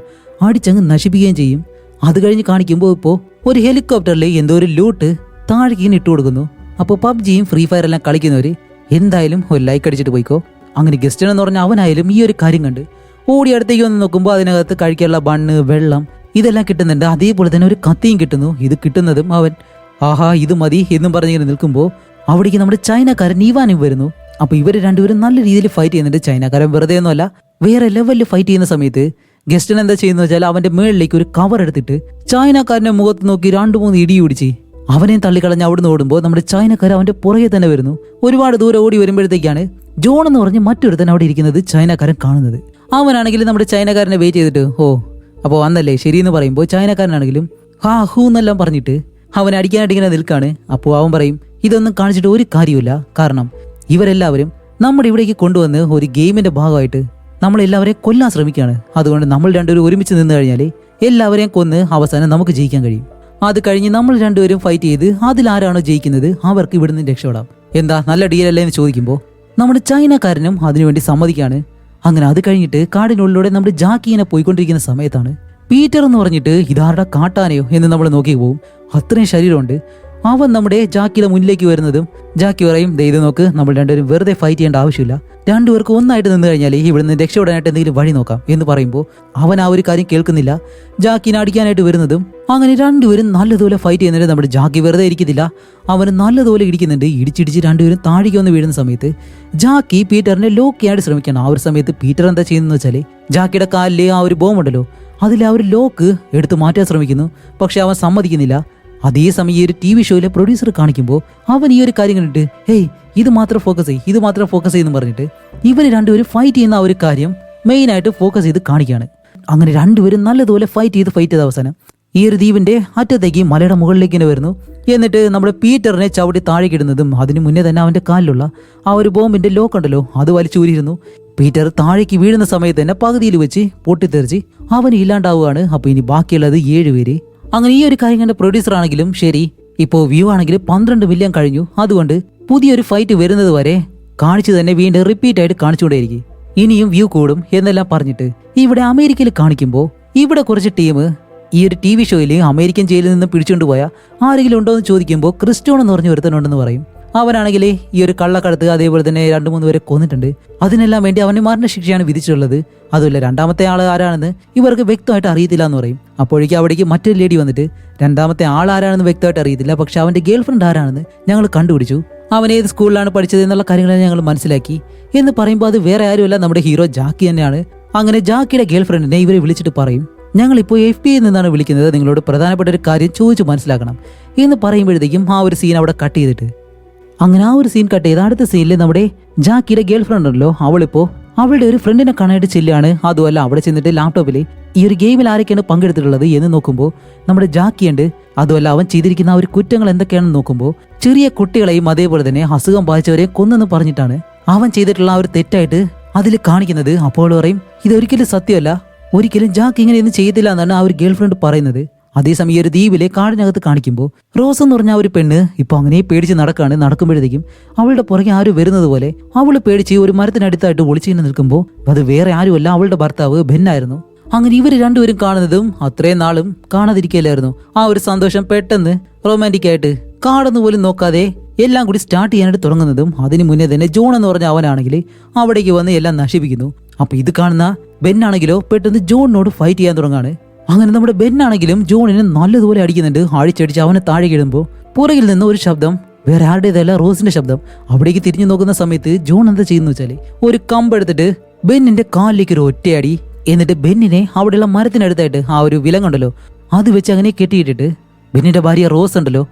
അടിച്ചങ്ങ് നശിപ്പിക്കുകയും ചെയ്യും. അത് കഴിഞ്ഞ് കാണിക്കുമ്പോൾ ഇപ്പോൾ ഒരു ഹെലികോപ്റ്ററിൽ എന്തോ ഒരു ലൂട്ട് താഴേക്ക് ഇട്ട് കൊടുക്കുന്നു. അപ്പോൾ പബ്ജിയും ഫ്രീ ഫയർ എല്ലാം കളിക്കുന്നവര് എന്തായാലും ഒരു ലൈക്ക് അടിച്ചിട്ട് പോയിക്കോ. അങ്ങനെ ഗസ്റ്റിൻ എന്ന് പറഞ്ഞ അവനായാലും ഈ ഒരു കാര്യം കണ്ട് ഓടി അടുത്തേക്ക് വന്ന് നോക്കുമ്പോൾ അതിനകത്ത് കഴിക്കാനുള്ള ബണ്ണ്, വെള്ളം ഇതെല്ലാം കിട്ടുന്നുണ്ട്. അതേപോലെ തന്നെ ഒരു കത്തിയും കിട്ടുന്നു. ഇത് കിട്ടുന്നതും അവൻ ആഹാ ഇത് മതി എന്നും പറഞ്ഞിങ്ങനെ നിൽക്കുമ്പോൾ അവിടേക്ക് നമ്മുടെ ചൈനക്കാരൻ ഇവാനും വരുന്നു. അപ്പൊ ഇവര് രണ്ടുപേരും നല്ല രീതിയിൽ ഫൈറ്റ് ചെയ്യുന്നുണ്ട്. ചൈനക്കാരൻ വെറുതെ ഒന്നുമല്ല, വേറെ ലെവലിൽ ഫൈറ്റ് ചെയ്യുന്ന സമയത്ത് ഗസ്റ്റിൻ എന്താ ചെയ്യുന്ന വെച്ചാൽ അവന്റെ മേളിലേക്ക് ഒരു കവർ എടുത്തിട്ട് ചൈനക്കാരന്റെ മുഖത്ത് നോക്കി 2-3 ഇടി പിടിച്ച് അവനെയും തള്ളിക്കളഞ്ഞ് അവിടുന്ന് ഓടുമ്പോൾ നമ്മുടെ ചൈനക്കാരൻ അവന്റെ പുറകെ തന്നെ വരുന്നു. ഒരുപാട് ദൂരം ഓടി വരുമ്പോഴത്തേക്കാണ് ജോൺ എന്ന് പറഞ്ഞ് മറ്റൊരുത്തൻ അവിടെ ഇരിക്കുന്നത് ചൈനക്കാരൻ കാണുന്നത്. അവനാണെങ്കിലും നമ്മുടെ ചൈനക്കാരനെ വെയിറ്റ് ചെയ്തിട്ട് അപ്പോൾ വന്നല്ലേ ശരിയെന്ന് പറയുമ്പോൾ ചൈനക്കാരനാണെങ്കിലും ഹൂ എന്നെല്ലാം പറഞ്ഞിട്ട് അവനെ അടിക്കാനായിട്ട് ഇങ്ങനെ നിൽക്കാണ്. അപ്പോൾ അവൻ പറയും ഇതൊന്നും കാണിച്ചിട്ട് ഒരു കാര്യമില്ല, കാരണം ഇവരെല്ലാവരും നമ്മുടെ ഇവിടേക്ക് കൊണ്ടുവന്ന് ഒരു ഗെയിമിന്റെ ഭാഗമായിട്ട് നമ്മളെല്ലാവരെയും കൊല്ലാൻ ശ്രമിക്കുകയാണ്. അതുകൊണ്ട് നമ്മൾ രണ്ടുപേരും ഒരുമിച്ച് നിന്ന് കഴിഞ്ഞാൽ എല്ലാവരെയും കൊന്ന് അവസാനം നമുക്ക് ജയിക്കാൻ കഴിയും. അത് കഴിഞ്ഞ് നമ്മൾ രണ്ടുപേരും ഫൈറ്റ് ചെയ്ത് അതിലാരാണോ ജയിക്കുന്നത് അവർക്ക് ഇവിടുന്ന് രക്ഷപ്പെടാം. എന്താ നല്ല ഡീലല്ലേ എന്ന് ചോദിക്കുമ്പോൾ നമ്മുടെ ചൈനക്കാരനും അതിനുവേണ്ടി സമ്മതിക്കാണ്. അങ്ങനെ അത് കഴിഞ്ഞിട്ട് കാടിനുള്ളിലൂടെ നമ്മുടെ ജാക്കിനെ പോയിക്കൊണ്ടിരിക്കുന്ന സമയത്താണ് പീറ്റർ എന്ന് പറഞ്ഞിട്ട് ഇതാരുടെ കാട്ടാനയോ എന്ന് നമ്മൾ നോക്കി പോവും. അത്രയും ശരീരമുണ്ട്. അവൻ നമ്മുടെ ജാക്കിയുടെ മുന്നിലേക്ക് വരുന്നതും ജാക്കി പറയും ദേ ഇത് നോക്ക്, നമ്മൾ രണ്ടുപേരും വെറുതെ ഫൈറ്റ് ചെയ്യേണ്ട ആവശ്യമില്ല, രണ്ടുപേർക്ക് ഒന്നായിട്ട് നിന്ന് കഴിഞ്ഞാൽ ഇവിടുന്ന് രക്ഷപ്പെടാനായിട്ട് എന്തെങ്കിലും വഴി നോക്കാം എന്ന് പറയുമ്പോൾ അവൻ ആ ഒരു കാര്യം കേൾക്കുന്നില്ല. ജാക്കിനെ അടിക്കാനായിട്ട് വരുന്നതും അങ്ങനെ രണ്ടുപേരും നല്ലതുപോലെ ഫൈറ്റ് ചെയ്യുന്നുണ്ട്. നമ്മുടെ ജാക്കി വെറുതെ ഇരിക്കുന്നില്ല, അവന് നല്ലതുപോലെ ഇടിക്കുന്നുണ്ട്. ഇടിച്ചിടിച്ച് രണ്ടുപേരും താഴേക്ക് വന്ന് വീഴുന്ന സമയത്ത് ജാക്കി പീറ്ററിനെ ലോക്ക് ചെയ്യാൻ ശ്രമിക്കണം. ആ ഒരു സമയത്ത് പീറ്റർ എന്താ ചെയ്യുന്നത് വെച്ചാൽ ജാക്കിയുടെ കാലിൽ ആ ഒരു ബോംബുണ്ടല്ലോ അതിൽ ആ ഒരു ലോക്ക് എടുത്ത് മാറ്റാൻ ശ്രമിക്കുന്നു. പക്ഷെ അവൻ സമ്മതിക്കുന്നില്ല. അതേസമയം ഈ ഒരു TV ഷോയിലെ പ്രൊഡ്യൂസർ കാണിക്കുമ്പോൾ അവൻ ഈ ഒരു കാര്യം കണ്ടിട്ട് ഇത് മാത്രം ഫോക്കസ് ചെയ്യുന്നു പറഞ്ഞിട്ട് ഇവര് രണ്ടുപേരും ഫൈറ്റ് ചെയ്യുന്ന ആ ഒരു കാര്യം മെയിനായിട്ട് ഫോക്കസ് ചെയ്ത് കാണിക്കുകയാണ്. അങ്ങനെ രണ്ടുപേരും നല്ലതുപോലെ ഫൈറ്റ് ചെയ്ത് അവസാനം ഈ ഒരു ദ്വീപിന്റെ അറ്റത്തേക്ക് മലയുടെ മുകളിലേക്ക് തന്നെ വരുന്നു. എന്നിട്ട് നമ്മുടെ പീറ്ററിനെ ചവിട്ടി താഴേക്ക് ഇടുന്നതും അതിന് മുന്നേ തന്നെ അവന്റെ കാലിലുള്ള ആ ഒരു ബോംബിന്റെ ലോക്ക് ഉണ്ടല്ലോ അത് വലിച്ചൂരിയിരുന്നു. പീറ്റർ താഴേക്ക് വീഴുന്ന സമയത്ത് തന്നെ പകുതിയിൽ വെച്ച് പൊട്ടിത്തെറിച്ച് അവന് ഇല്ലാണ്ടാവുകയാണ്. അപ്പൊ ഇനി ബാക്കിയുള്ളത് 7 പേര്. അങ്ങനെ ഈ ഒരു കാര്യം കണ്ട പ്രൊഡ്യൂസർ ആണെങ്കിലും ശരി, ഇപ്പോൾ വ്യൂ ആണെങ്കിൽ 12 മില്യൺ കഴിഞ്ഞു, അതുകൊണ്ട് പുതിയൊരു ഫൈറ്റ് വരുന്നത് വരെ കാണിച്ചു തന്നെ വീണ്ടും റിപ്പീറ്റ് ആയിട്ട് കാണിച്ചുകൊണ്ടേയിരിക്കും, ഇനിയും വ്യൂ കൂടും എന്നെല്ലാം പറഞ്ഞിട്ട് ഇവിടെ അമേരിക്കയിൽ കാണിക്കുമ്പോൾ ഇവിടെ കുറച്ച് ടീം ഈ ഒരു TV ഷോയിൽ അമേരിക്കൻ ജയിലിൽ നിന്ന് പിടിച്ചുകൊണ്ടുപോയ ആരെങ്കിലും ഉണ്ടോ എന്ന് ചോദിക്കുമ്പോൾ ക്രിസ്റ്റോൺ എന്ന് പറഞ്ഞ ഒരുത്തനുണ്ടെന്ന് പറയും. അവനാണെങ്കിൽ ഈ ഒരു കള്ളക്കടത്ത് അതേപോലെ തന്നെ 2-3 പേരെ കൊന്നിട്ടുണ്ട്. അതിനെല്ലാം വേണ്ടി അവന് മരണശിക്ഷയാണ് വിധിച്ചിട്ടുള്ളത്. അതുമല്ല രണ്ടാമത്തെ ആൾ ആരാണെന്ന് ഇവർക്ക് വ്യക്തമായിട്ട് അറിയത്തില്ല എന്ന് പറയും. അപ്പോഴേക്കും അവിടേക്ക് മറ്റൊരു ലേഡി വന്നിട്ട് രണ്ടാമത്തെ ആൾ ആരാണെന്ന് വ്യക്തമായിട്ട് അറിയത്തില്ല, പക്ഷെ അവന്റെ ഗേൾ ഫ്രണ്ട് ആരാണെന്ന് ഞങ്ങൾ കണ്ടുപിടിച്ചു, അവൻ ഏത് സ്കൂളിലാണ് പഠിച്ചത് എന്നുള്ള കാര്യങ്ങളെ ഞങ്ങൾ മനസ്സിലാക്കി എന്ന് പറയുമ്പോൾ അത് വേറെ ആരുമല്ല നമ്മുടെ ഹീറോ ജാക്കി തന്നെയാണ്. അങ്ങനെ ജാക്കിയുടെ ഗേൾ ഫ്രണ്ടിനെ ഇവരെ വിളിച്ചിട്ട് പറയും ഞങ്ങളിപ്പോൾ FBI നിന്നാണ് വിളിക്കുന്നത്, നിങ്ങളോട് പ്രധാനപ്പെട്ട ഒരു കാര്യം ചോദിച്ചു മനസ്സിലാക്കണം എന്ന് പറയുമ്പോഴത്തേക്കും ആ ഒരു സീൻ അവിടെ കട്ട് ചെയ്തിട്ട് അങ്ങനെ ആ ഒരു സീൻ കട്ട് ചെയ്ത് അടുത്ത സീനിൽ നമ്മുടെ ജാക്കിയുടെ ഗേൾ ഫ്രണ്ട് ഉണ്ടല്ലോ അവളിപ്പോ അവളുടെ ഒരു ഫ്രണ്ടിനെ കാണാനായിട്ട് ചെല്ലുകയാണ്. അതുമല്ല അവിടെ ചെന്നിട്ട് ലാപ്ടോപ്പിൽ ഈ ഒരു ഗെയിമിൽ ആരൊക്കെയാണ് പങ്കെടുത്തിട്ടുള്ളത് എന്ന് നോക്കുമ്പോൾ നമ്മുടെ ജാക്കിയുണ്ട്. അതുമല്ല അവൻ ചെയ്തിരിക്കുന്ന ആ ഒരു കുറ്റങ്ങൾ എന്തൊക്കെയാണെന്ന് നോക്കുമ്പോൾ ചെറിയ കുട്ടികളെയും അതേപോലെ തന്നെ അസുഖം ബാധിച്ചവരെയും കൊന്നെന്ന് പറഞ്ഞിട്ടാണ് അവൻ ചെയ്തിട്ടുള്ള ആ ഒരു തെറ്റായിട്ട് അതിൽ കാണിക്കുന്നത്. അപ്പോൾ പറയും ഇതൊരിക്കലും സത്യമല്ല, ഒരിക്കലും ജാക്ക് ഇങ്ങനെയൊന്നും ചെയ്യത്തില്ല എന്നാണ് ആ ഒരു ഗേൾ ഫ്രണ്ട് പറയുന്നത്. അതേസമയം ഈ ഒരു ദ്വീപിലെ കാടിനകത്ത് കാണിക്കുമ്പോൾ റോസ് എന്ന് പറഞ്ഞ ആ ഒരു പെണ്ണ് ഇപ്പൊ അങ്ങനെ പേടിച്ച് നടക്കുമ്പോഴത്തേക്കും അവളുടെ പുറകെ ആരും വരുന്നത് പോലെ അവള് പേടിച്ച് ഒരു മരത്തിനടുത്തായിട്ട് ഒളിച്ചിങ്ങനെ നിൽക്കുമ്പോൾ അത് വേറെ ആരുമല്ല അവളുടെ ഭർത്താവ് ബെന്നായിരുന്നു. അങ്ങനെ ഇവർ രണ്ടുപേരും കാണുന്നതും അത്രയും നാളും കാണാതിരിക്കലായിരുന്നു. ആ ഒരു സന്തോഷം പെട്ടെന്ന് റൊമാൻറ്റിക് ആയിട്ട് കാടൊന്നു പോലും നോക്കാതെ എല്ലാം കൂടി സ്റ്റാർട്ട് ചെയ്യാനായിട്ട് തുടങ്ങുന്നതും അതിന് മുന്നേ തന്നെ ജോൺ എന്ന് പറഞ്ഞ അവനാണെങ്കിൽ അവിടേക്ക് വന്ന് എല്ലാം നശിപ്പിക്കുന്നു. അപ്പൊ ഇത് കാണുന്ന ബെന്നാണെങ്കിലോ പെട്ടെന്ന് ജോണിനോട് ഫൈറ്റ് ചെയ്യാൻ തുടങ്ങാണ്. അങ്ങനെ നമ്മുടെ ബെന്നാണെങ്കിലും ജോണിനെ നല്ലതുപോലെ അടിക്കുന്നുണ്ട്. അടിച്ചടിച്ച് അവനെ താഴെ ഇടുമ്പോൾ പുറകിൽ നിന്ന് ഒരു ശബ്ദം, വേറെ ആരുടേതല്ല റോസിന്റെ ശബ്ദം. അവിടേക്ക് തിരിഞ്ഞു നോക്കുന്ന സമയത്ത് ജോൺ എന്താ ചെയ്യുന്ന വെച്ചാല് ഒരു കമ്പെടുത്തിട്ട് ബെന്നിന്റെ കാലിലേക്ക് ഒരു ഒറ്റയടി, എന്നിട്ട് ബെന്നിനെ അവിടെയുള്ള മരത്തിനടുത്തായിട്ട് ആ ഒരു വിലങ്ങുണ്ടല്ലോ അത് വെച്ച് അങ്ങനെ കെട്ടിയിട്ടിട്ട് ബെന്നിന്റെ ഭാര്യ റോസ് ഉണ്ടല്ലോ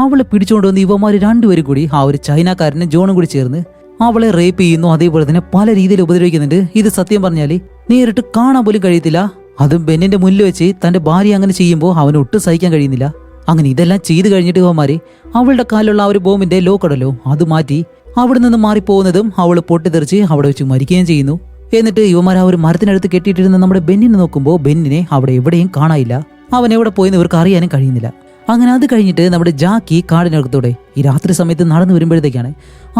അവളെ പിടിച്ചുകൊണ്ടുവന്ന് ഇവന്മാര് രണ്ടുപേരും കൂടി ആ ഒരു ചൈനക്കാരനെ ജോണും കൂടി ചേർന്ന് അവളെ റേപ്പ് ചെയ്യുന്നു. അതേപോലെ തന്നെ പല രീതിയിൽ ഉപദ്രവിക്കുന്നുണ്ട്. ഇത് സത്യം പറഞ്ഞാല് നേരിട്ട് കാണാൻ പോലും കഴിയത്തില്ല. അതും ബെന്നിന്റെ മുന്നിൽ വെച്ച് തന്റെ ഭാര്യ അങ്ങനെ ചെയ്യുമ്പോൾ അവന് ഒട്ടും സഹിക്കാൻ കഴിയുന്നില്ല. അങ്ങനെ ഇതെല്ലാം ചെയ്ത് കഴിഞ്ഞിട്ട് ഇവന്മാര് അവളുടെ കാലിലുള്ള ആ ഒരു ബോംബിന്റെ ലോക്ക് ഉണ്ടല്ലോ അത് മാറ്റി അവിടെ നിന്ന് മാറിപ്പോകുന്നതും അവൾ പൊട്ടിത്തെറിച്ച് അവിടെ വെച്ച് മരിക്കുകയും ചെയ്യുന്നു. എന്നിട്ട് ഇവന്മാർ ആ ഒരു മരത്തിനടുത്ത് കെട്ടിയിട്ടിരുന്ന നമ്മുടെ ബെന്നിനെ നോക്കുമ്പോൾ ബെന്നിനെ അവിടെ എവിടെയും കാണാനില്ല. അവൻ എവിടെ പോയെന്ന് ഇവർക്ക് അറിയാനും കഴിയുന്നില്ല. അങ്ങനെ അത് കഴിഞ്ഞിട്ട് നമ്മുടെ ജാക്കി കാടിനകത്തൂടെ ഈ രാത്രി സമയത്ത് നടന്നു വരുമ്പോഴത്തേക്കാണ്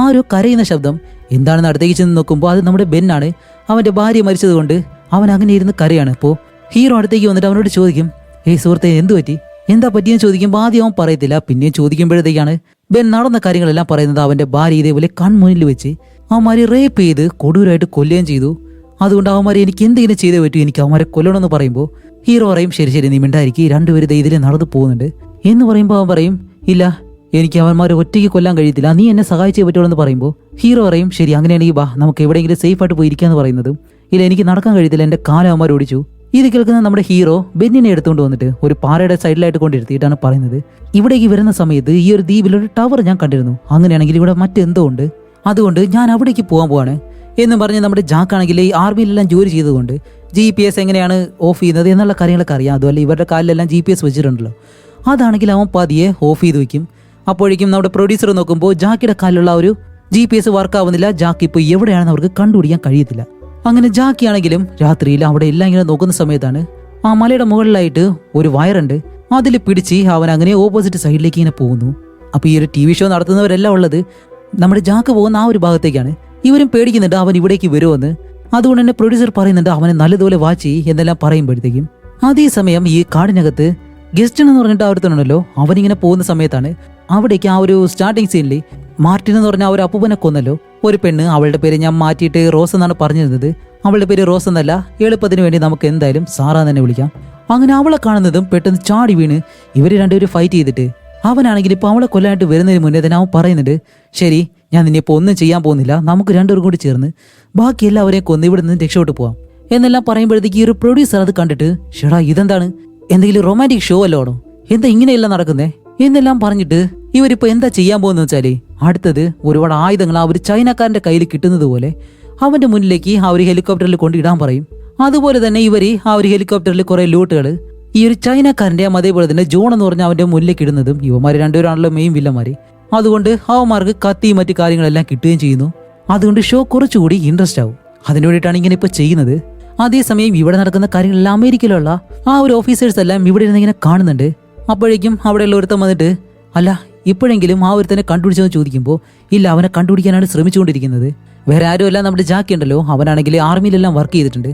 ആരോ കരയുന്ന ശബ്ദം. എന്താണെന്ന് അടുത്തേക്ക് ചെന്ന് നോക്കുമ്പോൾ അത് നമ്മുടെ ബെന്നാണ്. അവന്റെ ഭാര്യ മരിച്ചത് കൊണ്ട് അവൻ അങ്ങനെ ഇരുന്ന് കരയാണ്. അപ്പോൾ ഹീറോ അടുത്തേക്ക് വന്നിട്ട് അവനോട് ചോദിക്കും, ഏയ് സുഹൃത്തെ എന്തു പറ്റി, എന്താ പറ്റിയെന്ന് ചോദിക്കുമ്പോൾ ആദ്യം അവൻ പറയത്തില്ല. പിന്നെ ചോദിക്കുമ്പോഴത്തേക്കാണ് ബെൻ നടന്ന കാര്യങ്ങളെല്ലാം പറയുന്നത്. അവന്റെ ഭാര്യ ഇതേപോലെ കൺമുന്നിൽ വെച്ച് അവന്മാരെ റേപ്പ് ചെയ്ത് കൊടൂരായിട്ട് കൊല്ലുകയും ചെയ്തു. അതുകൊണ്ട് അവന്മാരെ എനിക്ക് എന്തെങ്കിലും ചെയ്തേ പറ്റൂ, എനിക്ക് അവന്മാരെ കൊല്ലണമെന്ന് പറയുമ്പോൾ ഹീറോ പറയും, ശരി ശരി നീ മിണ്ടായിരിക്കും, രണ്ടുപേരും ഇതിൽ നടന്നു പോകുന്നുണ്ട് എന്ന് പറയുമ്പോൾ അവൻ പറയും, ഇല്ല എനിക്ക് അവന്മാരെ ഒറ്റയ്ക്ക് കൊല്ലാൻ കഴിയത്തില്ല, നീ എന്നെ സഹായിച്ചേ പറ്റുള്ളൂ എന്ന് പറയുമ്പോൾ ഹീറോ പറയും, ശരി അങ്ങനെയാണെങ്കിൽ ബാ നമുക്ക് എവിടെയെങ്കിലും സേഫ് ആയിട്ട് പോയി ഇരിക്കാന്ന് പറയുന്നതും, ഇല്ല എനിക്ക് നടക്കാൻ കഴിയത്തില്ല, എന്റെ കാലം അവന്മാർ ഓടിച്ചു. ഇത് കേൾക്കുന്ന നമ്മുടെ ഹീറോ ബെന്നിനെ എടുത്തുകൊണ്ട് വന്നിട്ട് ഒരു പാറയുടെ സൈഡിലായിട്ട് കൊണ്ടിരുത്തിയിട്ടാണ് പറയുന്നത്, ഇവിടേക്ക് വരുന്ന സമയത്ത് ഈ ഒരു ദ്വീപിൽ ഒരു ടവർ ഞാൻ കണ്ടിരുന്നു, അങ്ങനെയാണെങ്കിൽ ഇവിടെ മറ്റെന്തോ ഉണ്ട്, അതുകൊണ്ട് ഞാൻ അവിടേക്ക് പോകാൻ പോവാണ് എന്ന് പറഞ്ഞ് നമ്മുടെ ജാക്കാണെങ്കിൽ ഈ ആർമിയിലെല്ലാം ജോലി ചെയ്തുകൊണ്ട് GPS എങ്ങനെയാണ് ഓഫ് ചെയ്യുന്നത് എന്നുള്ള കാര്യങ്ങളൊക്കെ അറിയാം. അതുപോലെ ഇവരുടെ കാലിലെല്ലാം GPS വെച്ചിട്ടുണ്ടല്ലോ, അതാണെങ്കിൽ അവൻ പതിയെ ഓഫ് ചെയ്ത് വയ്ക്കും. അപ്പോഴേക്കും നമ്മുടെ പ്രൊഡ്യൂസർ നോക്കുമ്പോൾ ജാക്കിയുടെ കാലിലുള്ള ഒരു GPS വർക്ക് ആവുന്നില്ല. ജാക്ക് ഇപ്പോൾ എവിടെയാണെന്ന് അവർക്ക് കണ്ടുപിടിക്കാൻ കഴിയത്തില്ല. അങ്ങനെ ജാക്കി ആണെങ്കിലും രാത്രിയിൽ അവിടെ എല്ലാം ഇങ്ങനെ നോക്കുന്ന സമയത്താണ് ആ മലയുടെ മുകളിലായിട്ട് ഒരു വയറുണ്ട്, അതിൽ പിടിച്ച് അവൻ അങ്ങനെ ഓപ്പോസിറ്റ് സൈഡിലേക്ക് ഇങ്ങനെ പോകുന്നു. അപ്പോൾ ഈ ഒരു TV ഷോ നടത്തുന്നവരെല്ലാം ഉള്ളത് നമ്മുടെ ജാക്ക് പോകുന്ന ആ ഒരു ഭാഗത്തേക്കാണ്. ഇവരും പേടിക്കുന്നുണ്ട് അവൻ ഇവിടേക്ക് വരുമെന്ന്. അതുകൊണ്ട് തന്നെ പ്രൊഡ്യൂസർ പറയുന്നുണ്ട് അവനെ നല്ലതുപോലെ വാച്ച് ചെയ്യ് എന്നെല്ലാം പറയുമ്പോഴത്തേക്കും അതേസമയം ഈ കാടിനകത്ത് ഗസ്റ്റ് എന്ന് പറഞ്ഞിട്ട് അവിടുത്തെ അവനിങ്ങനെ പോകുന്ന സമയത്താണ് അവിടേക്ക് ആ ഒരു സ്റ്റാർട്ടിങ് സീനിൽ മാർട്ടിൻ എന്ന് പറഞ്ഞ ആ ഒരു അപ്പൂപ്പനെ കൊന്നല്ലോ ഒരു പെണ്ണ്. അവളുടെ പേര് ഞാൻ മാറ്റിയിട്ട് റോസ് എന്നാണ് പറഞ്ഞിരുന്നത്. അവളുടെ പേര് റോസ് എന്നല്ല, എളുപ്പത്തിന് വേണ്ടി നമുക്ക് എന്തായാലും സാറാന്ന് തന്നെ വിളിക്കാം. അങ്ങനെ അവളെ കാണുന്നതും പെട്ടെന്ന് ചാടി വീണ് ഇവർ രണ്ടുപേരും ഫൈറ്റ് ചെയ്തിട്ട് അവനാണെങ്കിൽ ഇപ്പോൾ അവളെ കൊല്ലാനായിട്ട് വരുന്നതിന് മുന്നേ തന്നെ അവൻ പറയുന്നുണ്ട്, ശരി ഞാൻ നിന്നെ ഇപ്പോൾ ഒന്നും ചെയ്യാൻ പോകുന്നില്ല, നമുക്ക് രണ്ടുപേരും കൂടി ചേർന്ന് ബാക്കി എല്ലാവരെയും കൊന്ന് ഇവിടെ നിന്ന് രക്ഷപ്പെട്ട് പോവാം എന്നെല്ലാം പറയുമ്പോഴത്തേക്ക് ഈ ഒരു പ്രൊഡ്യൂസർ അത് കണ്ടിട്ട്, ഷെടാ ഇതെന്താണ്, എന്തെങ്കിലും റൊമാൻറ്റിക് ഷോ അല്ലോണോ, എന്താ ഇങ്ങനെയെല്ലാം നടക്കുന്നേ എന്നെല്ലാം പറഞ്ഞിട്ട് ഇവരിപ്പോൾ എന്താ ചെയ്യാൻ പോകുന്നത് വെച്ചാല് അടുത്തത് ഒരുപാട് ആയുധങ്ങൾ ആ ഒരു ചൈനക്കാരന്റെ കയ്യിൽ കിട്ടുന്നത് പോലെ അവന്റെ മുന്നിലേക്ക് ആ ഒരു ഹെലികോപ്റ്ററിൽ കൊണ്ടിടാൻ പറയും. അതുപോലെ തന്നെ ഇവര് ആ ഒരു ഹെലികോപ്റ്ററിൽ കുറെ ലൂട്ടുകൾ ഈ ഒരു ചൈനക്കാരൻ്റെയും അതേപോലെ തന്നെ ജോൺ എന്ന് പറഞ്ഞ അവന്റെ മുന്നിലേക്ക് ഇടുന്നതും ഇവന്മാർ രണ്ടുപേരാണല്ലോ മെയിൻ വില്ലന്മാര്. അതുകൊണ്ട് അവന്മാർക്ക് കത്തിയും മറ്റു കാര്യങ്ങളെല്ലാം കിട്ടുകയും ചെയ്യുന്നു. അതുകൊണ്ട് ഷോ കുറച്ചുകൂടി ഇൻട്രസ്റ്റ് ആവും. അതിനു വേണ്ടിയിട്ടാണ് ഇങ്ങനെ ഇപ്പോൾ ചെയ്യുന്നത്. അതേസമയം ഇവിടെ നടക്കുന്ന കാര്യങ്ങളെല്ലാം അമേരിക്കയിലുള്ള ആ ഒരു ഓഫീസേഴ്സ് എല്ലാം ഇവിടെ ഇരുന്ന് ഇങ്ങനെ കാണുന്നുണ്ട്. അപ്പോഴേക്കും അവിടെയുള്ള ഒരുത്തം വന്നിട്ട്, അല്ല ഇപ്പോഴെങ്കിലും ആ ഒരുത്തനെ കണ്ടുപിടിച്ചെന്ന് ചോദിക്കുമ്പോൾ, ഇല്ല അവനെ കണ്ടുപിടിക്കാനാണ് ശ്രമിച്ചുകൊണ്ടിരിക്കുന്നത്. വേറെ ആരുമല്ല നമ്മുടെ ജാക്കി ഉണ്ടല്ലോ, അവനാണെങ്കിൽ ആർമിയിലെല്ലാം വർക്ക് ചെയ്തിട്ടുണ്ട്.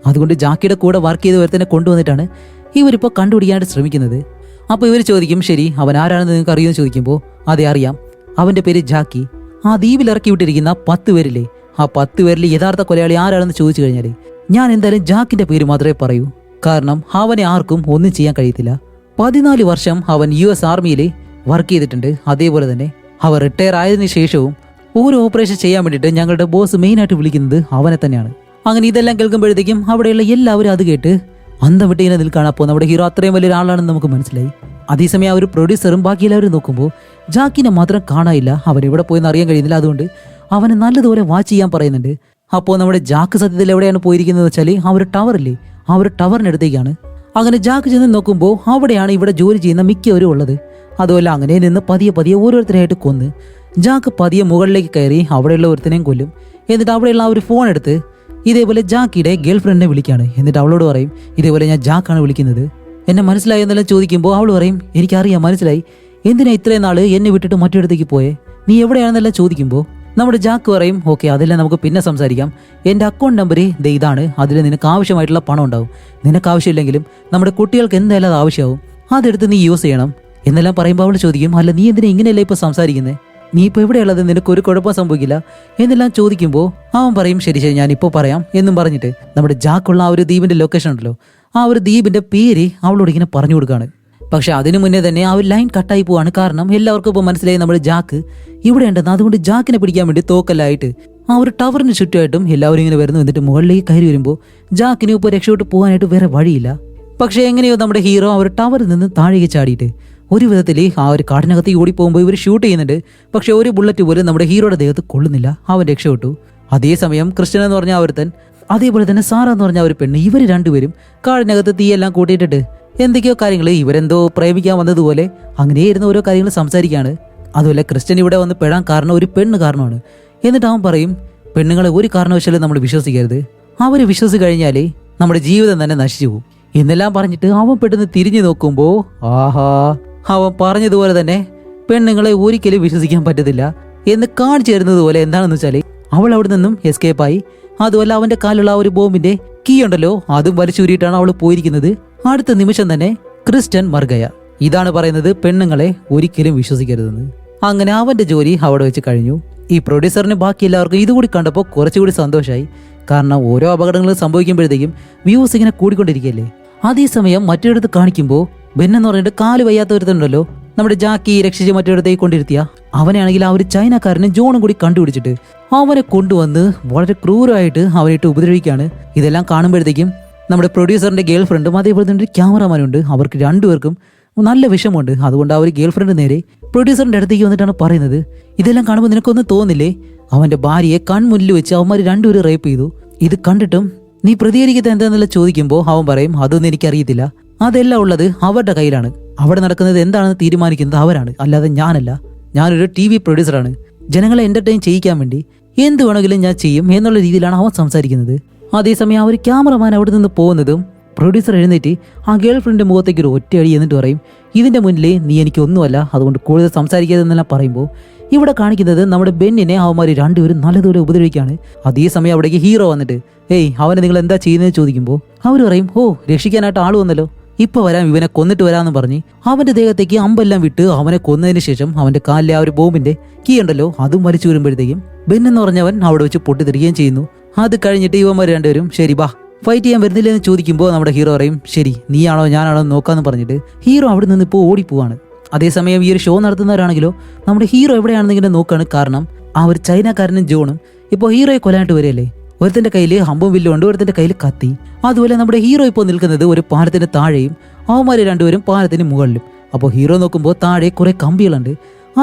അതുകൊണ്ട് ജാക്കിയുടെ കൂടെ വർക്ക് ചെയ്ത് ഒരുത്തനെ കൊണ്ടുവന്നിട്ടാണ് ഇവരിപ്പോൾ കണ്ടുപിടിക്കാനായിട്ട് ശ്രമിക്കുന്നത്. അപ്പോൾ ഇവർ ചോദിക്കും, ശരി അവൻ ആരാണെന്ന് നിങ്ങൾക്ക് അറിയുമെന്ന് ചോദിക്കുമ്പോൾ, അതെ അറിയാം, അവന്റെ പേര് ജാക്കി. ആ ദ്വീപിൽ ഇറക്കി വിട്ടിരിക്കുന്ന 10 പേരില്ലേ, ആ 10 പേരിൽ യഥാർത്ഥ കൊലയാളി ആരാണെന്ന് ചോദിച്ചു കഴിഞ്ഞാൽ ഞാൻ എന്തായാലും ജാക്കിന്റെ പേര് മാത്രമേ പറയൂ. കാരണം അവനെ ആർക്കും ഒന്നും ചെയ്യാൻ കഴിയത്തില്ല. 14 വർഷം അവൻ US ആർമിയിൽ വർക്ക് ചെയ്തിട്ടുണ്ട്. അതേപോലെ തന്നെ അവർ റിട്ടയർ ആയതിനു ശേഷവും ഓരോ ഓപ്പറേഷൻ ചെയ്യാൻ വേണ്ടിയിട്ട് ഞങ്ങളുടെ ബോസ് മെയിനായിട്ട് വിളിക്കുന്നത് അവനെ തന്നെയാണ്. അങ്ങനെ ഇതെല്ലാം കേൾക്കുമ്പോഴത്തേക്കും അവിടെയുള്ള എല്ലാവരും അത് കേട്ട് അന്തം വിട്ട് ഇങ്ങനെ നിൽക്കുകയാണ്. അപ്പോൾ നമ്മുടെ ഹീറോ അത്രയും വലിയൊരാളാണെന്ന് നമുക്ക് മനസ്സിലായി. അതേസമയം ആ ഒരു പ്രൊഡ്യൂസറും ബാക്കി എല്ലാവരും നോക്കുമ്പോൾ ജാക്കിനെ മാത്രം കാണാനില്ല. അവൻ എവിടെ പോയെന്ന് അറിയാൻ കഴിയുന്നില്ല. അതുകൊണ്ട് അവനെ നല്ലതുപോലെ വാച്ച് ചെയ്യാൻ പറയുന്നുണ്ട്. അപ്പോൾ നമ്മുടെ ജാക്ക് സത്യത്തിൽ എവിടെയാണ് പോയിരിക്കുന്നത് വെച്ചാൽ ആ ഒരു ടവറില്ലേ, ആ ഒരു ടവറിനടുത്തേക്കാണ്. അങ്ങനെ ജാക്ക് ചെന്ന് നോക്കുമ്പോൾ അവിടെയാണ് ഇവിടെ ജോലി ചെയ്യുന്ന മിക്കവരും ഉള്ളത്. അതുപോലെ അങ്ങനെ നിന്ന് പതിയെ പതിയെ ഓരോരുത്തരായിട്ട് കൊന്ന് ജാക്ക് പതിയെ മുകളിലേക്ക് കയറി അവിടെയുള്ള ഒരുത്തനെയും കൊല്ലും. എന്നിട്ട് അവിടെയുള്ള ആ ഒരു ഫോൺ എടുത്ത് ഇതേപോലെ ജാക്കിയുടെ ഗേൾ ഫ്രണ്ടിനെ വിളിക്കുകയാണ്. എന്നിട്ട് അവളോട് പറയും, ഇതേപോലെ ഞാൻ ജാക്കാണ് വിളിക്കുന്നത്, എന്നെ മനസ്സിലായി എന്നെല്ലാം ചോദിക്കുമ്പോൾ അവൾ പറയും, എനിക്കറിയാം മനസ്സിലായി, എന്തിനാ ഇത്രയും നാള് എന്നെ വിട്ടിട്ട് മറ്റൊരിടത്തേക്ക് പോയേ, നീ എവിടെയാണെന്നെല്ലാം ചോദിക്കുമ്പോൾ നമ്മുടെ ജാക്ക് പറയും, ഓക്കെ അതെല്ലാം നമുക്ക് പിന്നെ സംസാരിക്കാം, എൻ്റെ അക്കൗണ്ട് നമ്പർ ഇതാണ്, അതിൽ നിനക്ക് ആവശ്യമായിട്ടുള്ള പണം ഉണ്ടാവും, നിനക്ക് ആവശ്യമില്ലെങ്കിലും നമ്മുടെ കുട്ടികൾക്ക് എന്തായാലും അത് ആവശ്യമാവും, അതെടുത്ത് നീ യൂസ് ചെയ്യണം എന്നെല്ലാം പറയുമ്പോൾ അവൾ ചോദിക്കും, അല്ല നീ എന്തിനാ ഇങ്ങനെയല്ല ഇപ്പോൾ സംസാരിക്കുന്നത്, നീ ഇപ്പോൾ എവിടെയുള്ളത്, നിനക്ക് ഒരു കുഴപ്പം സംഭവിക്കില്ല എന്നെല്ലാം ചോദിക്കുമ്പോൾ അവൻ പറയും, ശരി ശരി ഞാൻ ഇപ്പോൾ പറയാം എന്നും പറഞ്ഞിട്ട് നമ്മുടെ ജാക്കുള്ള ആ ഒരു ദ്വീപിൻ്റെ ലൊക്കേഷൻ ഉണ്ടല്ലോ, ആ ഒരു ദ്വീപിൻ്റെ പേര് അവളോട് ഇങ്ങനെ പറഞ്ഞു കൊടുക്കുകയാണ്. പക്ഷെ അതിനു മുന്നേ തന്നെ ആ ഒരു ലൈൻ കട്ടായി പോവാണ്. കാരണം എല്ലാവർക്കും ഇപ്പോൾ മനസ്സിലായി നമ്മുടെ ജാക്ക് ഇവിടെ ഉണ്ടെന്ന്. അതുകൊണ്ട് ജാക്കിനെ പിടിക്കാൻ വേണ്ടി തോക്കല്ലായിട്ട് ആ ഒരു ടവറിന് ചുറ്റുമായിട്ടും എല്ലാവരും ഇങ്ങനെ വരുന്നു. എന്നിട്ട് മുകളിലേക്ക് കയറി വരുമ്പോൾ ജാക്കിന് ഇപ്പോൾ രക്ഷപ്പെട്ട് പോകാനായിട്ട് വേറെ വഴിയില്ല. പക്ഷെ എങ്ങനെയോ നമ്മുടെ ഹീറോ ആ ഒരു ടവറിൽ നിന്ന് താഴേക്ക് ചാടിയിട്ട് ഒരു വിധത്തിൽ ആ ഒരു കാടിനകത്ത് ഓടിപ്പോകുമ്പോൾ ഇവർ ഷൂട്ട് ചെയ്യുന്നുണ്ട്. പക്ഷെ ഒരു ബുള്ളറ്റ് പോലും നമ്മുടെ ഹീറോയുടെ ദേഹത്ത് കൊള്ളുന്നില്ല, അവൻ രക്ഷപ്പെട്ടു. അതേസമയം ക്രിസ്ത്യൻ എന്ന് പറഞ്ഞ ഒരുത്തൻ, അതേപോലെ തന്നെ സാറ എന്ന് പറഞ്ഞ ഒരു പെണ്ണ്, ഇവർ രണ്ടുപേരും കാടിനകത്ത് തീയെല്ലാം കൂട്ടിയിട്ടിട്ട് എന്തൊക്കെയോ കാര്യങ്ങൾ ഇവരെന്തോ പ്രേമിക്കാൻ വന്നതുപോലെ അങ്ങനെയായിരുന്നു ഓരോ കാര്യങ്ങൾ സംസാരിക്കുകയാണ്. അതുപോലെ ക്രിസ്ത്യൻ ഇവിടെ വന്ന് പെടാൻ കാരണം ഒരു പെണ്ണ് കാരണമാണ്. എന്നിട്ട് അവൻ പറയും, പെണ്ണുങ്ങളെ ഒരു കാരണവശാലും നമ്മൾ വിശ്വസിക്കരുത്, അവര് വിശ്വസിച്ച് കഴിഞ്ഞാൽ നമ്മുടെ ജീവിതം തന്നെ നശിച്ചു പോകും എന്നെല്ലാം പറഞ്ഞിട്ട് അവൻ പെട്ടെന്ന് തിരിഞ്ഞു നോക്കുമ്പോൾ ആഹാ, അവൻ പറഞ്ഞതുപോലെ തന്നെ പെണ്ണുങ്ങളെ ഒരിക്കലും വിശ്വസിക്കാൻ പറ്റത്തില്ല എന്ന് കാണിച്ചു തരുന്നത് പോലെ എന്താണെന്ന് വെച്ചാൽ അവൾ അവിടെ നിന്നും എസ്കേപ്പായി. അതുപോലെ അവന്റെ കാലുള്ള ആ ഒരു ബോംബിന്റെ കീ ഉണ്ടല്ലോ അതും വലിച്ചൂരിയിട്ടാണ് അവൾ പോയിരിക്കുന്നത്. അടുത്ത നിമിഷം തന്നെ ക്രിസ്ത്യൻ മർഗയ. ഇതാണ് പറയുന്നത് പെണ്ണുങ്ങളെ ഒരിക്കലും വിശ്വസിക്കരുതെന്ന്. അങ്ങനെ അവന്റെ ജോലി അവിടെ വെച്ച് കഴിഞ്ഞു. ഈ പ്രൊഡ്യൂസറിന് ബാക്കി എല്ലാവർക്കും ഇതുകൂടി കണ്ടപ്പോൾ കുറച്ചുകൂടി സന്തോഷമായി. കാരണം ഓരോ അപകടങ്ങളും സംഭവിക്കുമ്പോഴത്തേക്കും വ്യൂസ് ഇങ്ങനെ കൂടിക്കൊണ്ടിരിക്കുകയല്ലേ. അതേസമയം മറ്റൊരിടത്ത് കാണിക്കുമ്പോൾ ബെൻ എന്ന് പറഞ്ഞിട്ട് കാല് വയ്യാത്ത ഒരുത്തുണ്ടല്ലോ, നമ്മുടെ ജാക്കി രക്ഷിച്ച് മറ്റൊരിടത്തേക്ക് കൊണ്ടിരുത്തിയ അവനാണെങ്കിൽ ആ ഒരു ചൈനക്കാരനും ജോണും കൂടി കണ്ടുപിടിച്ചിട്ട് അവനെ കൊണ്ടുവന്ന് വളരെ ക്രൂരമായിട്ട് അവനിട്ട് ഉപദ്രവിക്കുകയാണ്. ഇതെല്ലാം കാണുമ്പോഴത്തേക്കും നമ്മുടെ പ്രൊഡ്യൂസറിന്റെ ഗേൾ ഫ്രണ്ടും അതേപോലെ തന്നെ ഒരു ക്യാമറമാനുണ്ട്, അവർക്ക് രണ്ടുപേർക്കും നല്ല വിഷമമുണ്ട്. അതുകൊണ്ട് ആ ഒരു ഗേൾ ഫ്രണ്ട് നേരെ പ്രൊഡ്യൂസറിന്റെ അടുത്തേക്ക് വന്നിട്ടാണ് പറയുന്നത്, ഇതെല്ലാം കാണുമ്പോൾ നിനക്കൊന്നും തോന്നില്ലേ, അവന്റെ ഭാര്യയെ കൺമുന്നിൽ വെച്ച് അവന്മാർ രണ്ടുപേരും റേപ്പ് ചെയ്തു, ഇത് കണ്ടിട്ടും നീ പ്രതികരിക്കുന്നത് എന്താണെന്നുള്ള ചോദിക്കുമ്പോൾ അവൻ പറയും, അതൊന്നും എനിക്കറിയത്തില്ല, അതെല്ലാം ഉള്ളത് അവരുടെ കയ്യിലാണ്, അവിടെ നടക്കുന്നത് എന്താണെന്ന് തീരുമാനിക്കുന്നത് അവരാണ്, അല്ലാതെ ഞാനല്ല. ഞാനൊരു TV പ്രൊഡ്യൂസറാണ്, ജനങ്ങളെ എന്റർടൈൻ ചെയ്യിക്കാൻ വേണ്ടി എന്ത് വേണമെങ്കിലും ഞാൻ ചെയ്യും എന്നുള്ള രീതിയിലാണ് അവൻ സംസാരിക്കുന്നത്. അതേസമയം ആ ഒരു ക്യാമറമാൻ അവിടെ നിന്ന് പോകുന്നതും പ്രൊഡ്യൂസർ എഴുന്നേറ്റ് ആ ഗേൾ ഫ്രണ്ടിന്റെ മുഖത്തേക്ക് ഒരു ഒറ്റയടി എന്നിട്ട് പറയും, ഇതിന്റെ മുന്നിൽ നീ എനിക്കൊന്നുമല്ല, അതുകൊണ്ട് കൂടുതൽ സംസാരിക്കാതെന്നെല്ലാം പറയുമ്പോൾ ഇവിടെ കാണിക്കുന്നത് നമ്മുടെ ബെന്നിനെ അവന്മാർ രണ്ടുപേരും നല്ലതുപോലെ ഉപദ്രവിക്കുകയാണ്. അതേസമയം അവിടേക്ക് ഹീറോ വന്നിട്ട് അവനെ നിങ്ങൾ എന്താ ചെയ്യുന്നതെന്ന് ചോദിക്കുമ്പോൾ അവർ പറയും, രക്ഷിക്കാനായിട്ട് ആൾ വന്നല്ലോ, ഇപ്പൊ വരാം, ഇവനെ കൊന്നിട്ട് വരാമെന്ന് പറഞ്ഞ് അവന്റെ ദേഹത്തേക്ക് അമ്പെല്ലാം വിട്ട് അവനെ കൊന്നതിന് ശേഷം അവന്റെ കാലിലെ ആ ഒരു ബോംബിന്റെ കീ ഉണ്ടല്ലോ അതും വലിച്ചു വരുമ്പോഴത്തേക്കും ബെൻ എന്ന് പറഞ്ഞവൻ അവിടെ വെച്ച് പൊട്ടിത്തെറിയുകയും ചെയ്യുന്നു. അത് കഴിഞ്ഞിട്ട് ഇവന്മാർ രണ്ടുപേരും ശരി ബാ ഫൈറ്റ് ചെയ്യാൻ വരുന്നില്ലെന്ന് ചോദിക്കുമ്പോൾ നമ്മുടെ ഹീറോ പറയും, ശരി നീയാണോ ഞാനാണോ നോക്കാന്ന് പറഞ്ഞിട്ട് ഹീറോ അവിടെ നിന്ന് ഇപ്പോൾ ഓടിപ്പോവാണ്. അതേസമയം ഈ ഒരു ഷോ നടത്തുന്നവരാണെങ്കിലോ നമ്മുടെ ഹീറോ എവിടെയാണെന്ന് ഇങ്ങനെ നോക്കാണ്. കാരണം ആ ഒരു ചൈനക്കാരനും ജോണും ഇപ്പോൾ ഹീറോയെ കൊല്ലാനായിട്ട് വരികയല്ലേ. ഒരുത്തന്റെ കയ്യിൽ അമ്പും വില്ലും ഉണ്ട്, ഒരുത്തന്റെ കയ്യിൽ കത്തി. അതുപോലെ നമ്മുടെ ഹീറോ ഇപ്പോൾ നിൽക്കുന്നത് ഒരു പാലത്തിന്റെ താഴെയും അവന്മാർ രണ്ടുപേരും പാലത്തിന് മുകളിലും. അപ്പോൾ ഹീറോ നോക്കുമ്പോൾ താഴെ കുറെ കമ്പികളുണ്ട്,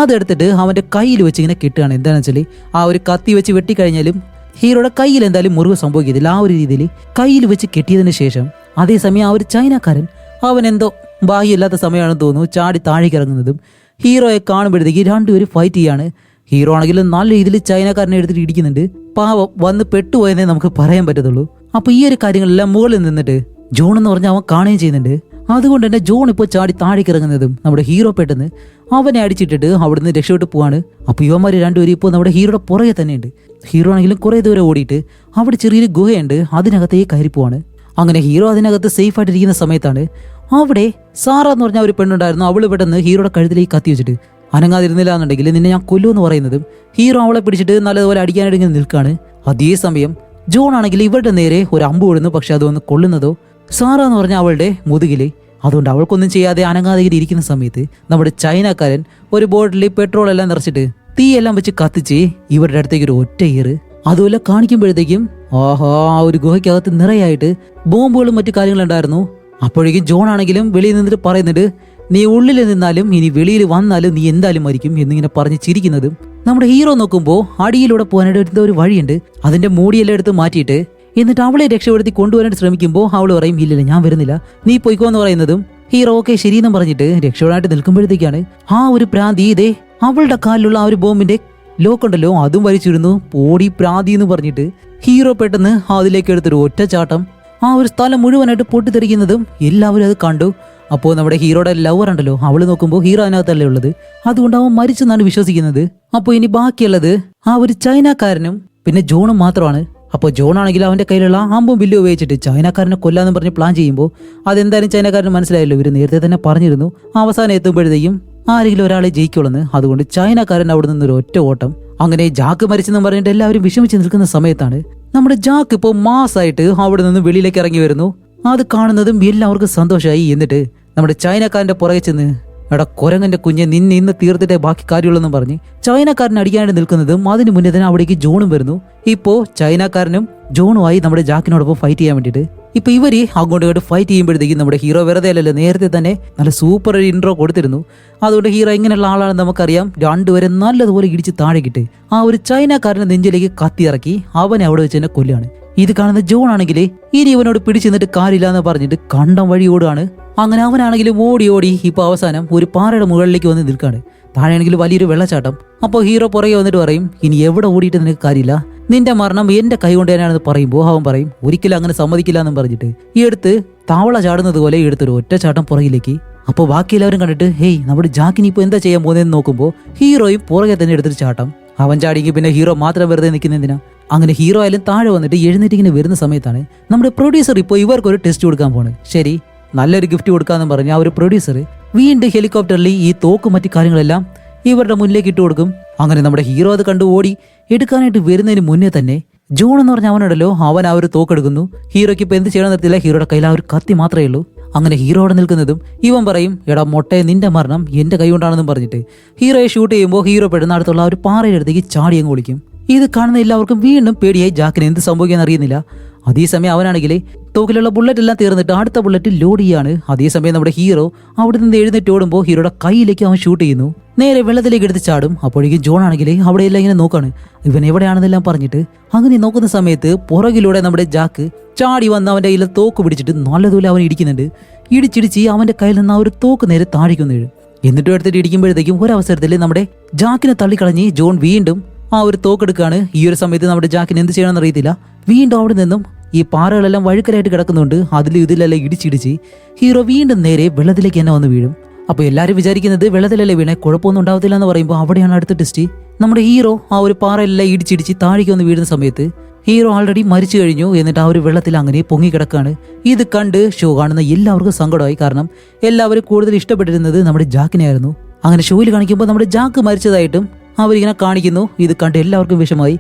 അതെടുത്തിട്ട് അവന്റെ കയ്യിൽ വെച്ച് ഇങ്ങനെ കെട്ടുകയാണ്. എന്താണെന്ന് വെച്ചാൽ ആ ഒരു കത്തി വെച്ച് വെട്ടിക്കഴിഞ്ഞാലും ഹീറോയുടെ കയ്യിൽ എന്തായാലും മുറിവ് സംഭവിക്കത്തില്ല. ആ ഒരു രീതിയിൽ കയ്യിൽ വെച്ച് കെട്ടിയതിന് ശേഷം അതേസമയം ആ ഒരു ചൈനക്കാരൻ അവൻ എന്തോ ബാഹ്യമില്ലാത്ത സമയമാണെന്ന് തോന്നുന്നു ചാടി താഴേക്ക് ഇറങ്ങുന്നതും ഹീറോയെ കാണുമ്പോഴത്തേക്ക് രണ്ടുപേരും ഫൈറ്റ് ചെയ്യാണ്. ഹീറോ ആണെങ്കിലും നല്ല രീതിയിൽ ചൈനക്കാരനെ എടുത്തിട്ട് ഇടിക്കുന്നുണ്ട്. പാവം വന്ന് പെട്ടുപോയെന്നേ നമുക്ക് പറയാൻ പറ്റത്തുള്ളൂ. അപ്പൊ ഈ ഒരു കാര്യങ്ങളെല്ലാം മുകളിൽ നിന്നിട്ട് ജോൺ എന്ന് പറഞ്ഞാൽ അവൻ കാണുകയും ചെയ്യുന്നുണ്ട്. അതുകൊണ്ട് തന്നെ ജോൺ ഇപ്പോൾ ചാടി താഴേക്ക് ഇറങ്ങുന്നതും നമ്മുടെ ഹീറോ പെട്ടെന്ന് അവനെ അടിച്ചിട്ടിട്ട് അവിടുന്ന് രക്ഷപ്പെട്ട് പോവാണ്. അപ്പൊ യുവന്മാർ രണ്ടുപേരും ഇപ്പോൾ നമ്മുടെ ഹീറോയുടെ പുറകെ തന്നെയുണ്ട്. ഹീറോ ആണെങ്കിലും കുറെ ദൂരം ഓടിയിട്ട് അവിടെ ചെറിയൊരു ഗുഹയുണ്ട്, അതിനകത്തേക്ക് കയറി പോവാണ്. അങ്ങനെ ഹീറോ അതിനകത്ത് സേഫ് ആയിട്ടിരിക്കുന്ന സമയത്താണ് അവിടെ സാറ എന്ന് പറഞ്ഞ ഒരു പെണ്ണുണ്ടായിരുന്നു. അവള് പെട്ടെന്ന് ഹീറോയുടെ കഴുത്തിലേക്ക് കത്തി വെച്ചിട്ട് അനങ്ങാതിരുന്നില്ല എന്നുണ്ടെങ്കിൽ നിന്നെ ഞാൻ കൊല്ലുമെന്ന് പറയുന്നതും ഹീറോ അവളെ പിടിച്ചിട്ട് നല്ലതുപോലെ അടിക്കാനായിട്ട് ഇങ്ങനെ നിൽക്കുകയാണ്. അതേസമയം ജോൺ ആണെങ്കിൽ ഇവരുടെ നേരെ ഒരു അമ്പ് വിടുന്നു, പക്ഷെ അത് വന്ന് കൊള്ളുന്നതോ സാറ എന്ന് പറഞ്ഞ അവളുടെ മുതുകില്. അതുകൊണ്ട് അവൾക്കൊന്നും ചെയ്യാതെ അനങ്ങാതെ ഇരിക്കുന്ന സമയത്ത് നമ്മുടെ ചൈനക്കാരൻ ഒരു ബോട്ടിൽ പെട്രോൾ എല്ലാം നിറച്ചിട്ട് തീയെല്ലാം വെച്ച് കത്തിച്ച് ഇവരുടെ അടുത്തേക്ക് ഒരു ഒറ്റ ഏറ് അതുപോലെ കാണിക്കുമ്പോഴത്തേക്കും ആ ഒരു ഗുഹയ്ക്കകത്ത് നിറയായിട്ട് ബോംബുകളും മറ്റു കാര്യങ്ങളും ഉണ്ടായിരുന്നു. അപ്പോഴേക്കും ജോൺ ആണെങ്കിലും വെളിയിൽ നിന്നിട്ട് പറയുന്നുണ്ട്, നീ ഉള്ളിൽ നിന്നാലും ഇനി വെളിയിൽ വന്നാലും നീ എന്തായാലും മരിക്കും എന്നിങ്ങനെ പറഞ്ഞ് ചിരിക്കുന്നതും നമ്മുടെ ഹീറോ നോക്കുമ്പോൾ അടിയിലൂടെ പോകാനായിട്ട് ഒരു വഴിയുണ്ട്, അതിന്റെ മൂടിയെല്ലാം എടുത്ത് മാറ്റിയിട്ട് എന്നിട്ട് അവളെ രക്ഷപ്പെടുത്തി കൊണ്ടുവരാനായിട്ട് ശ്രമിക്കുമ്പോൾ അവൾ പറയും, ഇല്ലില്ല ഞാൻ വരുന്നില്ല, നീ പോയിക്കോ എന്ന് പറയുന്നതും ഹീറോ ഓക്കെ ശരിയെന്നും പറഞ്ഞിട്ട് രക്ഷപ്പെടാനായിട്ട് നിൽക്കുമ്പോഴത്തേക്കാണ് ആ ഒരു പ്രാന്തി ഇതേ അവളുടെ കാലിലുള്ള ആ ഒരു ബോംബിന്റെ ലോക്കുണ്ടല്ലോ അതും വലിച്ചിരുന്നു. ഓടി പ്രാന്തി എന്ന് പറഞ്ഞിട്ട് ഹീറോ പെട്ടെന്ന് അതിലേക്ക് എടുത്തൊരു ഒറ്റ ചാട്ടം ആ ഒരു സ്ഥലം മുഴുവനായിട്ട് പൊട്ടിത്തെറിക്കുന്നതും എല്ലാവരും അത് കണ്ടു. അപ്പോൾ നമ്മുടെ ഹീറോയുടെ ലവർ ഉണ്ടല്ലോ അവള് നോക്കുമ്പോൾ ഹീറോ അതിനകത്തല്ലേ ഉള്ളത്, അതുകൊണ്ട് അവൻ മരിച്ചെന്നാണ് വിശ്വസിക്കുന്നത്. അപ്പോൾ ഇനി ബാക്കിയുള്ളത് ആ ഒരു ചൈനക്കാരനും പിന്നെ ജോണും മാത്രമാണ്. അപ്പോൾ ജോൺ ആണെങ്കിൽ അവന്റെ കയ്യിലുള്ള അമ്പും വില്ലും ഉപയോഗിച്ചിട്ട് ചൈനക്കാരനെ കൊല്ലാന്ന് പറഞ്ഞ് പ്ലാൻ ചെയ്യുമ്പോൾ അതെന്തായാലും ചൈനക്കാരന് മനസ്സിലായല്ലോ, ഇവർ നേരത്തെ തന്നെ പറഞ്ഞിരുന്നു അവസാനം എത്തുമ്പോഴത്തേക്കും ആരെങ്കിലും ഒരാളെ ജയിക്കുള്ളെന്ന്. അതുകൊണ്ട് ചൈനക്കാരൻ അവിടെ നിന്നൊരു ഒറ്റ ഓട്ടം. അങ്ങനെ ജാക്ക് മരിച്ചെന്ന് പറഞ്ഞിട്ട് എല്ലാവരും വിഷമിച്ച് നിൽക്കുന്ന സമയത്താണ് നമ്മുടെ ജാക്ക് ഇപ്പോൾ മാസായിട്ട് അവിടെ നിന്ന് വെളിയിലേക്ക് ഇറങ്ങി വരുന്നു. അത് കാണുന്നതും എല്ലാവർക്കും സന്തോഷമായി. എന്നിട്ട് നമ്മുടെ ചൈനക്കാരന്റെ പുറകെ ചെന്ന്, എടാ കൊരങ്ങന്റെ കുഞ്ഞെ നിന്നെ ഇന്ന് തീർത്തിട്ടേ ബാക്കി കാര്യമുള്ളെന്നും പറഞ്ഞ് ചൈനക്കാരൻ അടിക്കാനായിട്ട് നിൽക്കുന്നതും അതിന് മുന്നേ തന്നെ അവിടേക്ക് ജോണും വരുന്നു. ഇപ്പോ ചൈനക്കാരനും ജോണുമായി നമ്മുടെ ജാക്കിനോടൊപ്പം ഫൈറ്റ് ചെയ്യാൻ വേണ്ടിയിട്ട് ഇപ്പൊ ഇവര് അങ്ങോട്ട് ഇങ്ങോട്ട് ഫൈറ്റ് ചെയ്യുമ്പോഴത്തേക്കും നമ്മുടെ ഹീറോ വെറുതെ അല്ലല്ലോ, നേരത്തെ തന്നെ നല്ല സൂപ്പർ ഒരു ഇൻട്രോ കൊടുത്തിരുന്നു. അതുകൊണ്ട് ഹീറോ ഇങ്ങനെയുള്ള ആളാണെന്ന് നമുക്കറിയാം. രണ്ടുപേരെ നല്ലതുപോലെ ഇടിച്ച് താഴെക്കിട്ട് ആ ഒരു ചൈനക്കാരന്റെ നെഞ്ചിലേക്ക് കത്തി ഇറക്കി അവനെ അവിടെ വെച്ച് തന്നെ കൊല്ലുകയാണ്. ഇത് കാണുന്ന ജോൺ ആണെങ്കിൽ ഇനി ഇവനോട് പിടിച്ചു നിന്നിട്ട് കാര്യമില്ല എന്ന് പറഞ്ഞിട്ട് കണ്ടം വഴി ഓടുകയാണ്. അങ്ങനെ അവനാണെങ്കിലും ഓടി ഓടി ഇപ്പൊ അവസാനം ഒരു പാറയുടെ മുകളിലേക്ക് വന്ന് നിൽക്കാണ്. താഴെയാണെങ്കിൽ വലിയൊരു വെള്ളച്ചാട്ടം. അപ്പോൾ ഹീറോ പുറകെ വന്നിട്ട് പറയും, ഇനി എവിടെ ഓടിയിട്ട് നിനക്ക് കാര്യമില്ല, നിന്റെ മരണം എന്റെ കൈ കൊണ്ട് തന്നെയാണെന്ന് പറയുമ്പോൾ അവൻ പറയും, ഒരിക്കലും അങ്ങനെ സമ്മതിക്കില്ല എന്നും പറഞ്ഞിട്ട് ഈ എടുത്ത് താവള ചാടുന്നത് പോലെ എടുത്തൊരു ഒറ്റ ചാട്ടം പുറകിലേക്ക്. അപ്പോൾ ബാക്കി എല്ലാവരും കണ്ടിട്ട് ഹേയ് നമ്മുടെ ജാക്കിനി ഇപ്പോൾ എന്താ ചെയ്യാൻ പോകുന്നതെന്ന് നോക്കുമ്പോൾ ഹീറോയും പുറകെ തന്നെ എടുത്തൊരു ചാട്ടം. അവൻ ചാടിക്ക് പിന്നെ ഹീറോ മാത്രം വെറുതെ നിൽക്കുന്നതിനാ. അങ്ങനെ ഹീറോ ആയാലും താഴെ വന്നിട്ട് എഴുന്നേറ്റ് ഇങ്ങനെ വരുന്ന സമയത്താണ് നമ്മുടെ പ്രൊഡ്യൂസർ ഇപ്പോൾ ഇവർക്കൊരു ടെസ്റ്റ് കൊടുക്കാൻ പോണ്. ശരി, നല്ലൊരു ഗിഫ്റ്റ് കൊടുക്കാന്ന് പറഞ്ഞ് ആ ഒരു പ്രൊഡ്യൂസർ വീണ്ടും ഹെലികോപ്റ്ററിൽ ഈ തോക്ക് മറ്റു കാര്യങ്ങളെല്ലാം ഇവരുടെ മുന്നിലേക്ക് ഇട്ട് കൊടുക്കും. അങ്ങനെ നമ്മുടെ ഹീറോ അത് കണ്ടു ഓടി എടുക്കാനായിട്ട് വരുന്നതിന് മുന്നേ തന്നെ ജോൺ എന്ന് പറഞ്ഞ അവനുണ്ടല്ലോ, അവൻ ആ ഒരു തോക്കെടുക്കുന്നു. ഹീറോയ്ക്ക് ഇപ്പൊ എന്ത് ചെയ്യണം നിർത്തില്ല, ഹീറോയുടെ കയ്യിൽ ആ ഒരു കത്തി മാത്രമേ ഉള്ളൂ. അങ്ങനെ ഹീറോ അവിടെ നിൽക്കുന്നതും ഇവൻ പറയും, എടാ മൊട്ടയെ നിന്റെ മരണം എന്റെ കൈ കൊണ്ടാണെന്നും പറഞ്ഞിട്ട് ഹീറോയെ ഷൂട്ട് ചെയ്യുമ്പോൾ ഹീറോ പെടുന്ന അടുത്തുള്ള ആ ഒരു പാറയുടെ അടുത്തേക്ക് ചാടി അങ്ങ് വിളിക്കും. ഇത് കാണുന്ന എല്ലാവർക്കും വീണ്ടും പേടിയായി. ജാക്കിന് എന്ത് സംഭവിക്കാന്ന് അറിയുന്നില്ല. അതേസമയം അവനാണെങ്കിൽ തോക്കിലുള്ള ബുള്ളറ്റ് എല്ലാം തീർന്നിട്ട് അടുത്ത ബുള്ളറ്റ് ലോഡ് ചെയ്യാണ്. അതേസമയം നമ്മുടെ ഹീറോ അവിടെ നിന്ന് എഴുന്നേറ്റ് ഓടുമ്പോൾ ഹീറോയുടെ കൈയിലേക്ക് അവൻ ഷൂട്ട് ചെയ്യുന്നു. നേരെ വെള്ളത്തിലേക്ക് എടുത്ത് ചാടും. അപ്പോഴേക്കും ജോൺ ആണെങ്കിൽ അവിടെ എല്ലാം ഇങ്ങനെ നോക്കാണ്, ഇവൻ എവിടെയാണെന്നെല്ലാം പറഞ്ഞിട്ട്. അങ്ങനെ നോക്കുന്ന സമയത്ത് പുറകിലൂടെ നമ്മുടെ ജാക്ക് ചാടി വന്ന് അവന്റെ കയ്യിൽ തോക്ക് പിടിച്ചിട്ട് നല്ലതുപോലെ അവൻ ഇടിക്കുന്നുണ്ട്. ഇടിച്ചിടിച്ച് അവന്റെ കയ്യിൽ നിന്ന് ആ ഒരു തോക്ക് നേരെ താഴേക്കൊന്നു വീഴും. എന്നിട്ടും എടുത്തിട്ട് ഇടിക്കുമ്പോഴത്തേക്കും ഒരവസരത്തിൽ നമ്മുടെ ജാക്കിനെ തള്ളിക്കളഞ്ഞ് ജോൺ വീണ്ടും ആ ഒരു തോക്കെടുക്കാണ്. ഈ ഒരു സമയത്ത് നമ്മുടെ ജാക്കിന് എന്ത് ചെയ്യണമെന്ന് അറിയത്തില്ല. വീണ്ടും അവിടെ നിന്നും ഈ പാറകളെല്ലാം വഴുക്കലായിട്ട് കിടക്കുന്നുണ്ട്. ഇതിലെല്ലാം ഇടിച്ചിടിച്ച് ഹീറോ വീണ്ടും നേരെ വെള്ളത്തിലേക്ക് തന്നെ വന്ന് വീഴും. അപ്പൊ എല്ലാരും വിചാരിക്കുന്നത് വെള്ളത്തിലല്ലേ വീണേ, കുഴപ്പമൊന്നും ഉണ്ടാവത്തില്ല എന്ന് പറയുമ്പോൾ അവിടെയാണ് അടുത്ത ടെസ്റ്റ്. നമ്മുടെ ഹീറോ ആ ഒരു പാറയെല്ലാം ഇടിച്ചിടിച്ച് താഴേക്ക് വന്ന് വീഴുന്ന സമയത്ത് ഹീറോ ആൾറെഡി മരിച്ചു കഴിഞ്ഞു. എന്നിട്ട് ആ ഒരു വെള്ളത്തിൽ അങ്ങനെ പൊങ്ങിക്കിടക്കാണ്. ഇത് കണ്ട് ഷോ കാണുന്ന എല്ലാവർക്കും സങ്കടമായി. കാരണം എല്ലാവരും കൂടുതൽ ഇഷ്ടപ്പെട്ടിരുന്നത് നമ്മുടെ ജാക്കിനെയായിരുന്നു. അങ്ങനെ ഷോയിൽ കാണിക്കുമ്പോൾ നമ്മുടെ ജാക്ക് മരിച്ചതായിട്ടും അവരിങ്ങനെ കാണിക്കുന്നു. ഇത് കണ്ട് എല്ലാവർക്കും വിഷമായി.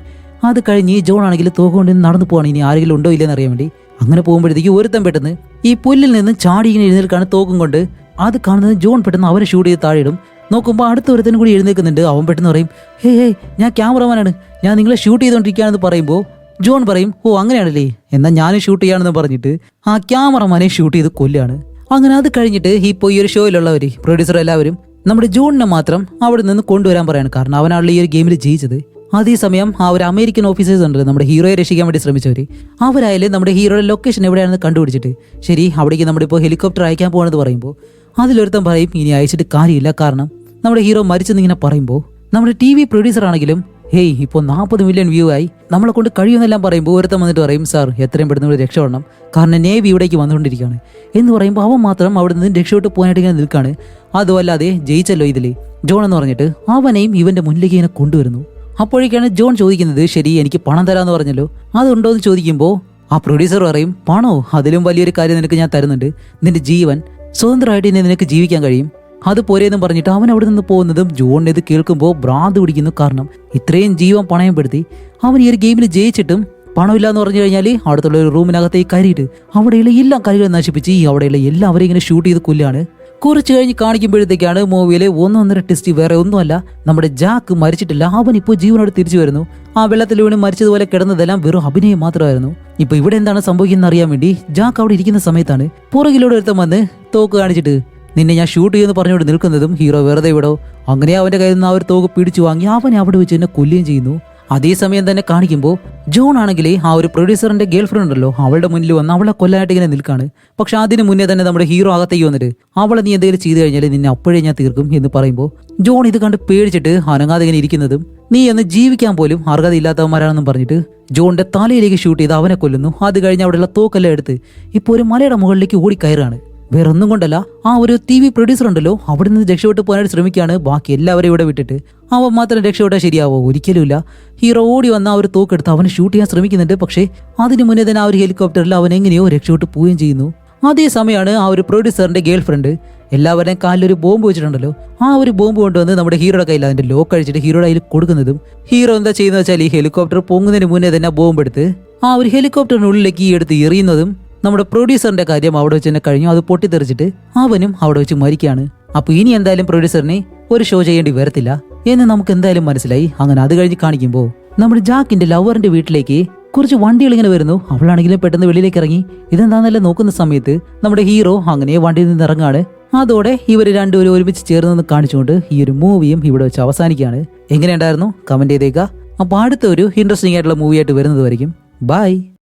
അത് കഴിഞ്ഞ് ജോൺ ആണെങ്കിൽ തോക്കൊണ്ട് നടന്നു പോവാണ്, ഇനി ആരെങ്കിലും ഉണ്ടോ ഇല്ലെന്ന് അറിയാൻ വേണ്ടി. അങ്ങനെ പോകുമ്പോഴത്തേക്ക് ഒരുത്തൻ പെട്ടെന്ന് ഈ പുല്ലിൽ നിന്ന് ചാടി ഇങ്ങനെ എഴുന്നേൽക്കാണ് തോക്കും കൊണ്ട്. അത് കാണുന്നത് ജോൺ പെട്ടെന്ന് അവരെ ഷൂട്ട് ചെയ്ത് താഴെയിടും. നോക്കുമ്പോൾ അടുത്ത ഒരുത്തനും കൂടി എഴുന്നേൽക്കുന്നുണ്ട്. അവൻ പെട്ടെന്ന് പറയും, ഹേ ഞാൻ ക്യാമറമാനാണ്, ഞാൻ നിങ്ങളെ ഷൂട്ട് ചെയ്തുകൊണ്ടിരിക്കുകയാണെന്ന് പറയുമ്പോൾ ജോൺ പറയും, ഓ അങ്ങനെയാണല്ലേ, എന്നാൽ ഞാനും ഷൂട്ട് ചെയ്യാണെന്ന് പറഞ്ഞിട്ട് ആ ക്യാമറമാനെ ഷൂട്ട് ചെയ്ത് കൊല്ലാണ്. അങ്ങനെ അത് കഴിഞ്ഞിട്ട് ഇപ്പോൾ ഈ ഒരു ഷോയിലുള്ളവർ പ്രൊഡ്യൂസർ എല്ലാവരും നമ്മുടെ ജോണിനെ മാത്രം അവിടെ നിന്ന് കൊണ്ടുവരാൻ പറയാണ്. കാരണം അവനാണല്ലോ ഈ ഒരു ഗെയിമിൽ ജയിച്ചത്. അതേസമയം ആ ഒരു അമേരിക്കൻ ഓഫീസേഴ്സ് ഉണ്ട് നമ്മുടെ ഹീറോയെ രക്ഷിക്കാൻ വേണ്ടി ശ്രമിച്ചവര്. അവരായാലും നമ്മുടെ ഹീറോയുടെ ലൊക്കേഷൻ എവിടെയാണെന്ന് കണ്ടുപിടിച്ചിട്ട് ശരി അവിടേക്ക് നമ്മളിപ്പോൾ ഹെലികോപ്റ്റർ അയക്കാൻ പോകണമെന്ന് പറയുമ്പോൾ അതിലൊരുത്തം പറയും, ഇനി അയച്ചിട്ട് കാര്യമില്ല, കാരണം നമ്മുടെ ഹീറോ മരിച്ചെന്നിങ്ങനെ പറയുമ്പോൾ നമ്മുടെ TV പ്രൊഡ്യൂസർ ആണെങ്കിലും ഹേയ് ഇപ്പോൾ 40 മില്യൺ വ്യൂ ആയി, നമ്മളെ കൊണ്ട് കഴിയുമെന്നെല്ലാം പറയുമ്പോൾ ഒരുത്തം വന്നിട്ട് പറയും, സാർ എത്രയും പെട്ടെന്ന് രക്ഷപ്പെടണം, കാരണം നേവി ഇവിടേക്ക് വന്നുകൊണ്ടിരിക്കുകയാണ് എന്ന് പറയുമ്പോൾ അവൻ മാത്രം അവിടെ നിന്ന് രക്ഷപ്പെട്ട് പോകാനായിട്ട് ഇങ്ങനെ നിൽക്കുകയാണ്. അതുമല്ലാതെ ജയിച്ചല്ലോ ഇതില് ജോൺ എന്ന് പറഞ്ഞിട്ട് അവനെയും ഇവന്റെ മുന്നിലേക്ക് ഇങ്ങനെ കൊണ്ടുവരുന്നു. അപ്പോഴേക്കാണ് ജോൺ ചോദിക്കുന്നത്, ശരി എനിക്ക് പണം തരാമെന്ന് പറഞ്ഞല്ലോ, അതുണ്ടോ എന്ന് ചോദിക്കുമ്പോൾ ആ പ്രൊഡ്യൂസർ പറയും, പണോ, അതിലും വലിയൊരു കാര്യം നിനക്ക് ഞാൻ തരുന്നുണ്ട്, നിന്റെ ജീവൻ, സ്വതന്ത്രമായിട്ട് ഇനി നിനക്ക് ജീവിക്കാൻ കഴിയും, അത് പോരെയെന്നും പറഞ്ഞിട്ട് അവൻ അവിടെ നിന്ന് പോകുന്നതും ജോണിന് ഇത് കേൾക്കുമ്പോൾ ഭ്രാന്ത് പിടിക്കുന്നു. കാരണം ഇത്രയും ജീവൻ പണയപ്പെടുത്തി അവൻ ഈ ഒരു ഗെയിമിൽ ജയിച്ചിട്ടും പണമില്ല എന്ന് പറഞ്ഞു കഴിഞ്ഞാൽ അടുത്തുള്ള ഒരു റൂമിനകത്തേക്ക് കയറിയിട്ട് അവിടെയുള്ള എല്ലാ കാര്യങ്ങളും നശിപ്പിച്ച് അവിടെയുള്ള എല്ലാവരെയും ഇങ്ങനെ ഷൂട്ട് ചെയ്ത് കൊല്ലാണ്. കുറച്ച് കഴിഞ്ഞ് കാണിക്കുമ്പോഴത്തേക്കാണ് മൂവിയിലെ ഒന്നൊന്നര ടെസ്റ്റ് വേറെ ഒന്നുമല്ല, നമ്മുടെ ജാക്ക് മരിച്ചിട്ടില്ല, അവൻ ഇപ്പോൾ ജീവനോട് തിരിച്ചു വരുന്നു. ആ വെള്ളത്തിൽ വീണ് മരിച്ചതുപോലെ കിടന്നതെല്ലാം വെറും അഭിനയം മാത്രമായിരുന്നു. ഇപ്പൊ ഇവിടെ എന്താണ് സംഭവിക്കുന്നത് അറിയാൻ വേണ്ടി ജാക്ക് അവിടെ ഇരിക്കുന്ന സമയത്താണ് പുറകിലൂടെ ഒരുത്തം വന്ന് തോക്ക് കാണിച്ചിട്ട് നിന്നെ ഞാൻ ഷൂട്ട് ചെയ്യുമെന്ന് പറഞ്ഞുകൊണ്ട് നിൽക്കുന്നതും ഹീറോ വെറുതെ വിടോ, അങ്ങനെ അവന്റെ കയ്യിൽ നിന്ന് ആ ഒരു തോക്ക് പിടിച്ചു വാങ്ങി അവനെ അവിടെ വെച്ച് എന്നെ കൊല്ലുകയും ചെയ്യുന്നു. അതേസമയം തന്നെ കാണിക്കുമ്പോൾ ജോൺ ആണെങ്കിൽ ആ ഒരു പ്രൊഡ്യൂസറിന്റെ ഗേൾ ഫ്രണ്ട് ഉണ്ടല്ലോ അവളുടെ മുന്നിൽ വന്ന് അവളെ കൊല്ലാനായിട്ട് ഇങ്ങനെ നിൽക്കാണ്. പക്ഷെ അതിന് മുന്നേ തന്നെ നമ്മുടെ ഹീറോ അകത്തേക്ക് വന്നിട്ട് അവളെ നീ എന്തെങ്കിലും ചെയ്തു കഴിഞ്ഞാൽ നിന്നെ അപ്പോഴേ ഞാൻ തീർക്കും എന്ന് പറയുമ്പോൾ ജോൺ ഇത് കണ്ട് പേടിച്ചിട്ട് അനങ്ങാതെ ഇങ്ങനെ ഇരിക്കുന്നതും നീ എന്ന് ജീവിക്കാൻ പോലും അർഹതയില്ലാത്തവന്മാരാണെന്നും പറഞ്ഞിട്ട് ജോണിന്റെ തലയിലേക്ക് ഷൂട്ട് ചെയ്ത് അവനെ കൊല്ലുന്നു. അത് കഴിഞ്ഞ് അവിടെയുള്ള തോക്കെല്ലാം എടുത്ത് ഇപ്പോൾ ഒരു മലയുടെ മുകളിലേക്ക് ഓടിക്കയറാണ്. വേറൊന്നും കൊണ്ടല്ല, ആ ഒരു TV പ്രൊഡ്യൂസർ ഉണ്ടല്ലോ അവിടെ നിന്ന് രക്ഷപ്പെട്ട് പോകാനായിട്ട് ശ്രമിക്കുകയാണ്. ബാക്കി എല്ലാവരും ഇവിടെ വിട്ടിട്ട് അവൻ മാത്രം രക്ഷപ്പെട്ടാൽ ശരിയാവോ? ഒരിക്കലുമില്ല. ഹീറോ ഓടി വന്ന ആ ഒരു തോക്കെടുത്ത് അവനെ ഷൂട്ട് ചെയ്യാൻ ശ്രമിക്കുന്നുണ്ട്. പക്ഷേ അതിന് മുന്നേ തന്നെ ആ ഒരു ഹെലികോപ്റ്ററിൽ അവൻ എങ്ങനെയോ രക്ഷപ്പെട്ട് പോവുകയും ചെയ്യുന്നു. അതേസമയമാണ് ആ ഒരു പ്രൊഡ്യൂസറിന്റെ ഗേൾ ഫ്രണ്ട് എല്ലാവരുടെയും കാലിലൊരു ബോംബ് വെച്ചിട്ടുണ്ടല്ലോ, ആ ഒരു ബോംബ് കൊണ്ടുവന്ന് നമ്മുടെ ഹീറോയുടെ കയ്യിൽ അതിന്റെ ലോക്ക് അടിച്ചിട്ട് ഹീറോയുടെ കയ്യിൽ കൊടുക്കുന്നതും ഹീറോ എന്താ ചെയ്യുന്നത് വെച്ചാൽ ഈ ഹെലികോപ്റ്റർ പൊങ്ങുന്നതിന് മുന്നേ തന്നെ ആ ബോംബ് എടുത്ത് ആ ഒരു ഹെലികോപ്റ്ററിനുള്ളിലേക്ക് എടുത്ത് എറിയുന്നതും നമ്മുടെ പ്രൊഡ്യൂസറിന്റെ കാര്യം അവിടെ വെച്ച് തന്നെ കഴിഞ്ഞു. അത് പൊട്ടിത്തെറിച്ചിട്ട് അവനും അവിടെ വെച്ച് മരിക്കുകയാണ്. അപ്പൊ ഇനി എന്തായാലും പ്രൊഡ്യൂസറിനെ ഒരു ഷോ ചെയ്യേണ്ടി വരത്തില്ല എന്ന് നമുക്ക് എന്തായാലും മനസ്സിലായി. അങ്ങനെ അത് കഴിഞ്ഞ് കാണിക്കുമ്പോൾ നമ്മുടെ ജാക്കിന്റെ ലവറിന്റെ വീട്ടിലേക്ക് കുറച്ച് വണ്ടികൾ ഇങ്ങനെ വരുന്നു. അവളാണെങ്കിലും പെട്ടെന്ന് വെളിയിലേക്ക് ഇറങ്ങി ഇതെന്താണെന്നല്ല നോക്കുന്ന സമയത്ത് നമ്മുടെ ഹീറോ അങ്ങനെ വണ്ടിയിൽ നിന്ന് ഇറങ്ങാണ്. അതോടെ ഇവർ രണ്ടുപേരും ഒരുമിച്ച് ചേർന്ന് കാണിച്ചുകൊണ്ട് ഈ ഒരു മൂവിയും ഇവിടെ വെച്ച് അവസാനിക്കുകയാണ്. എങ്ങനെയുണ്ടായിരുന്നു കമന്റ് ചെയ്തേക്കുക. അപ്പൊ അടുത്ത ഒരു ഇൻട്രസ്റ്റിംഗ് ആയിട്ടുള്ള മൂവിയായിട്ട് വരുന്നത് വരെയും ബൈ.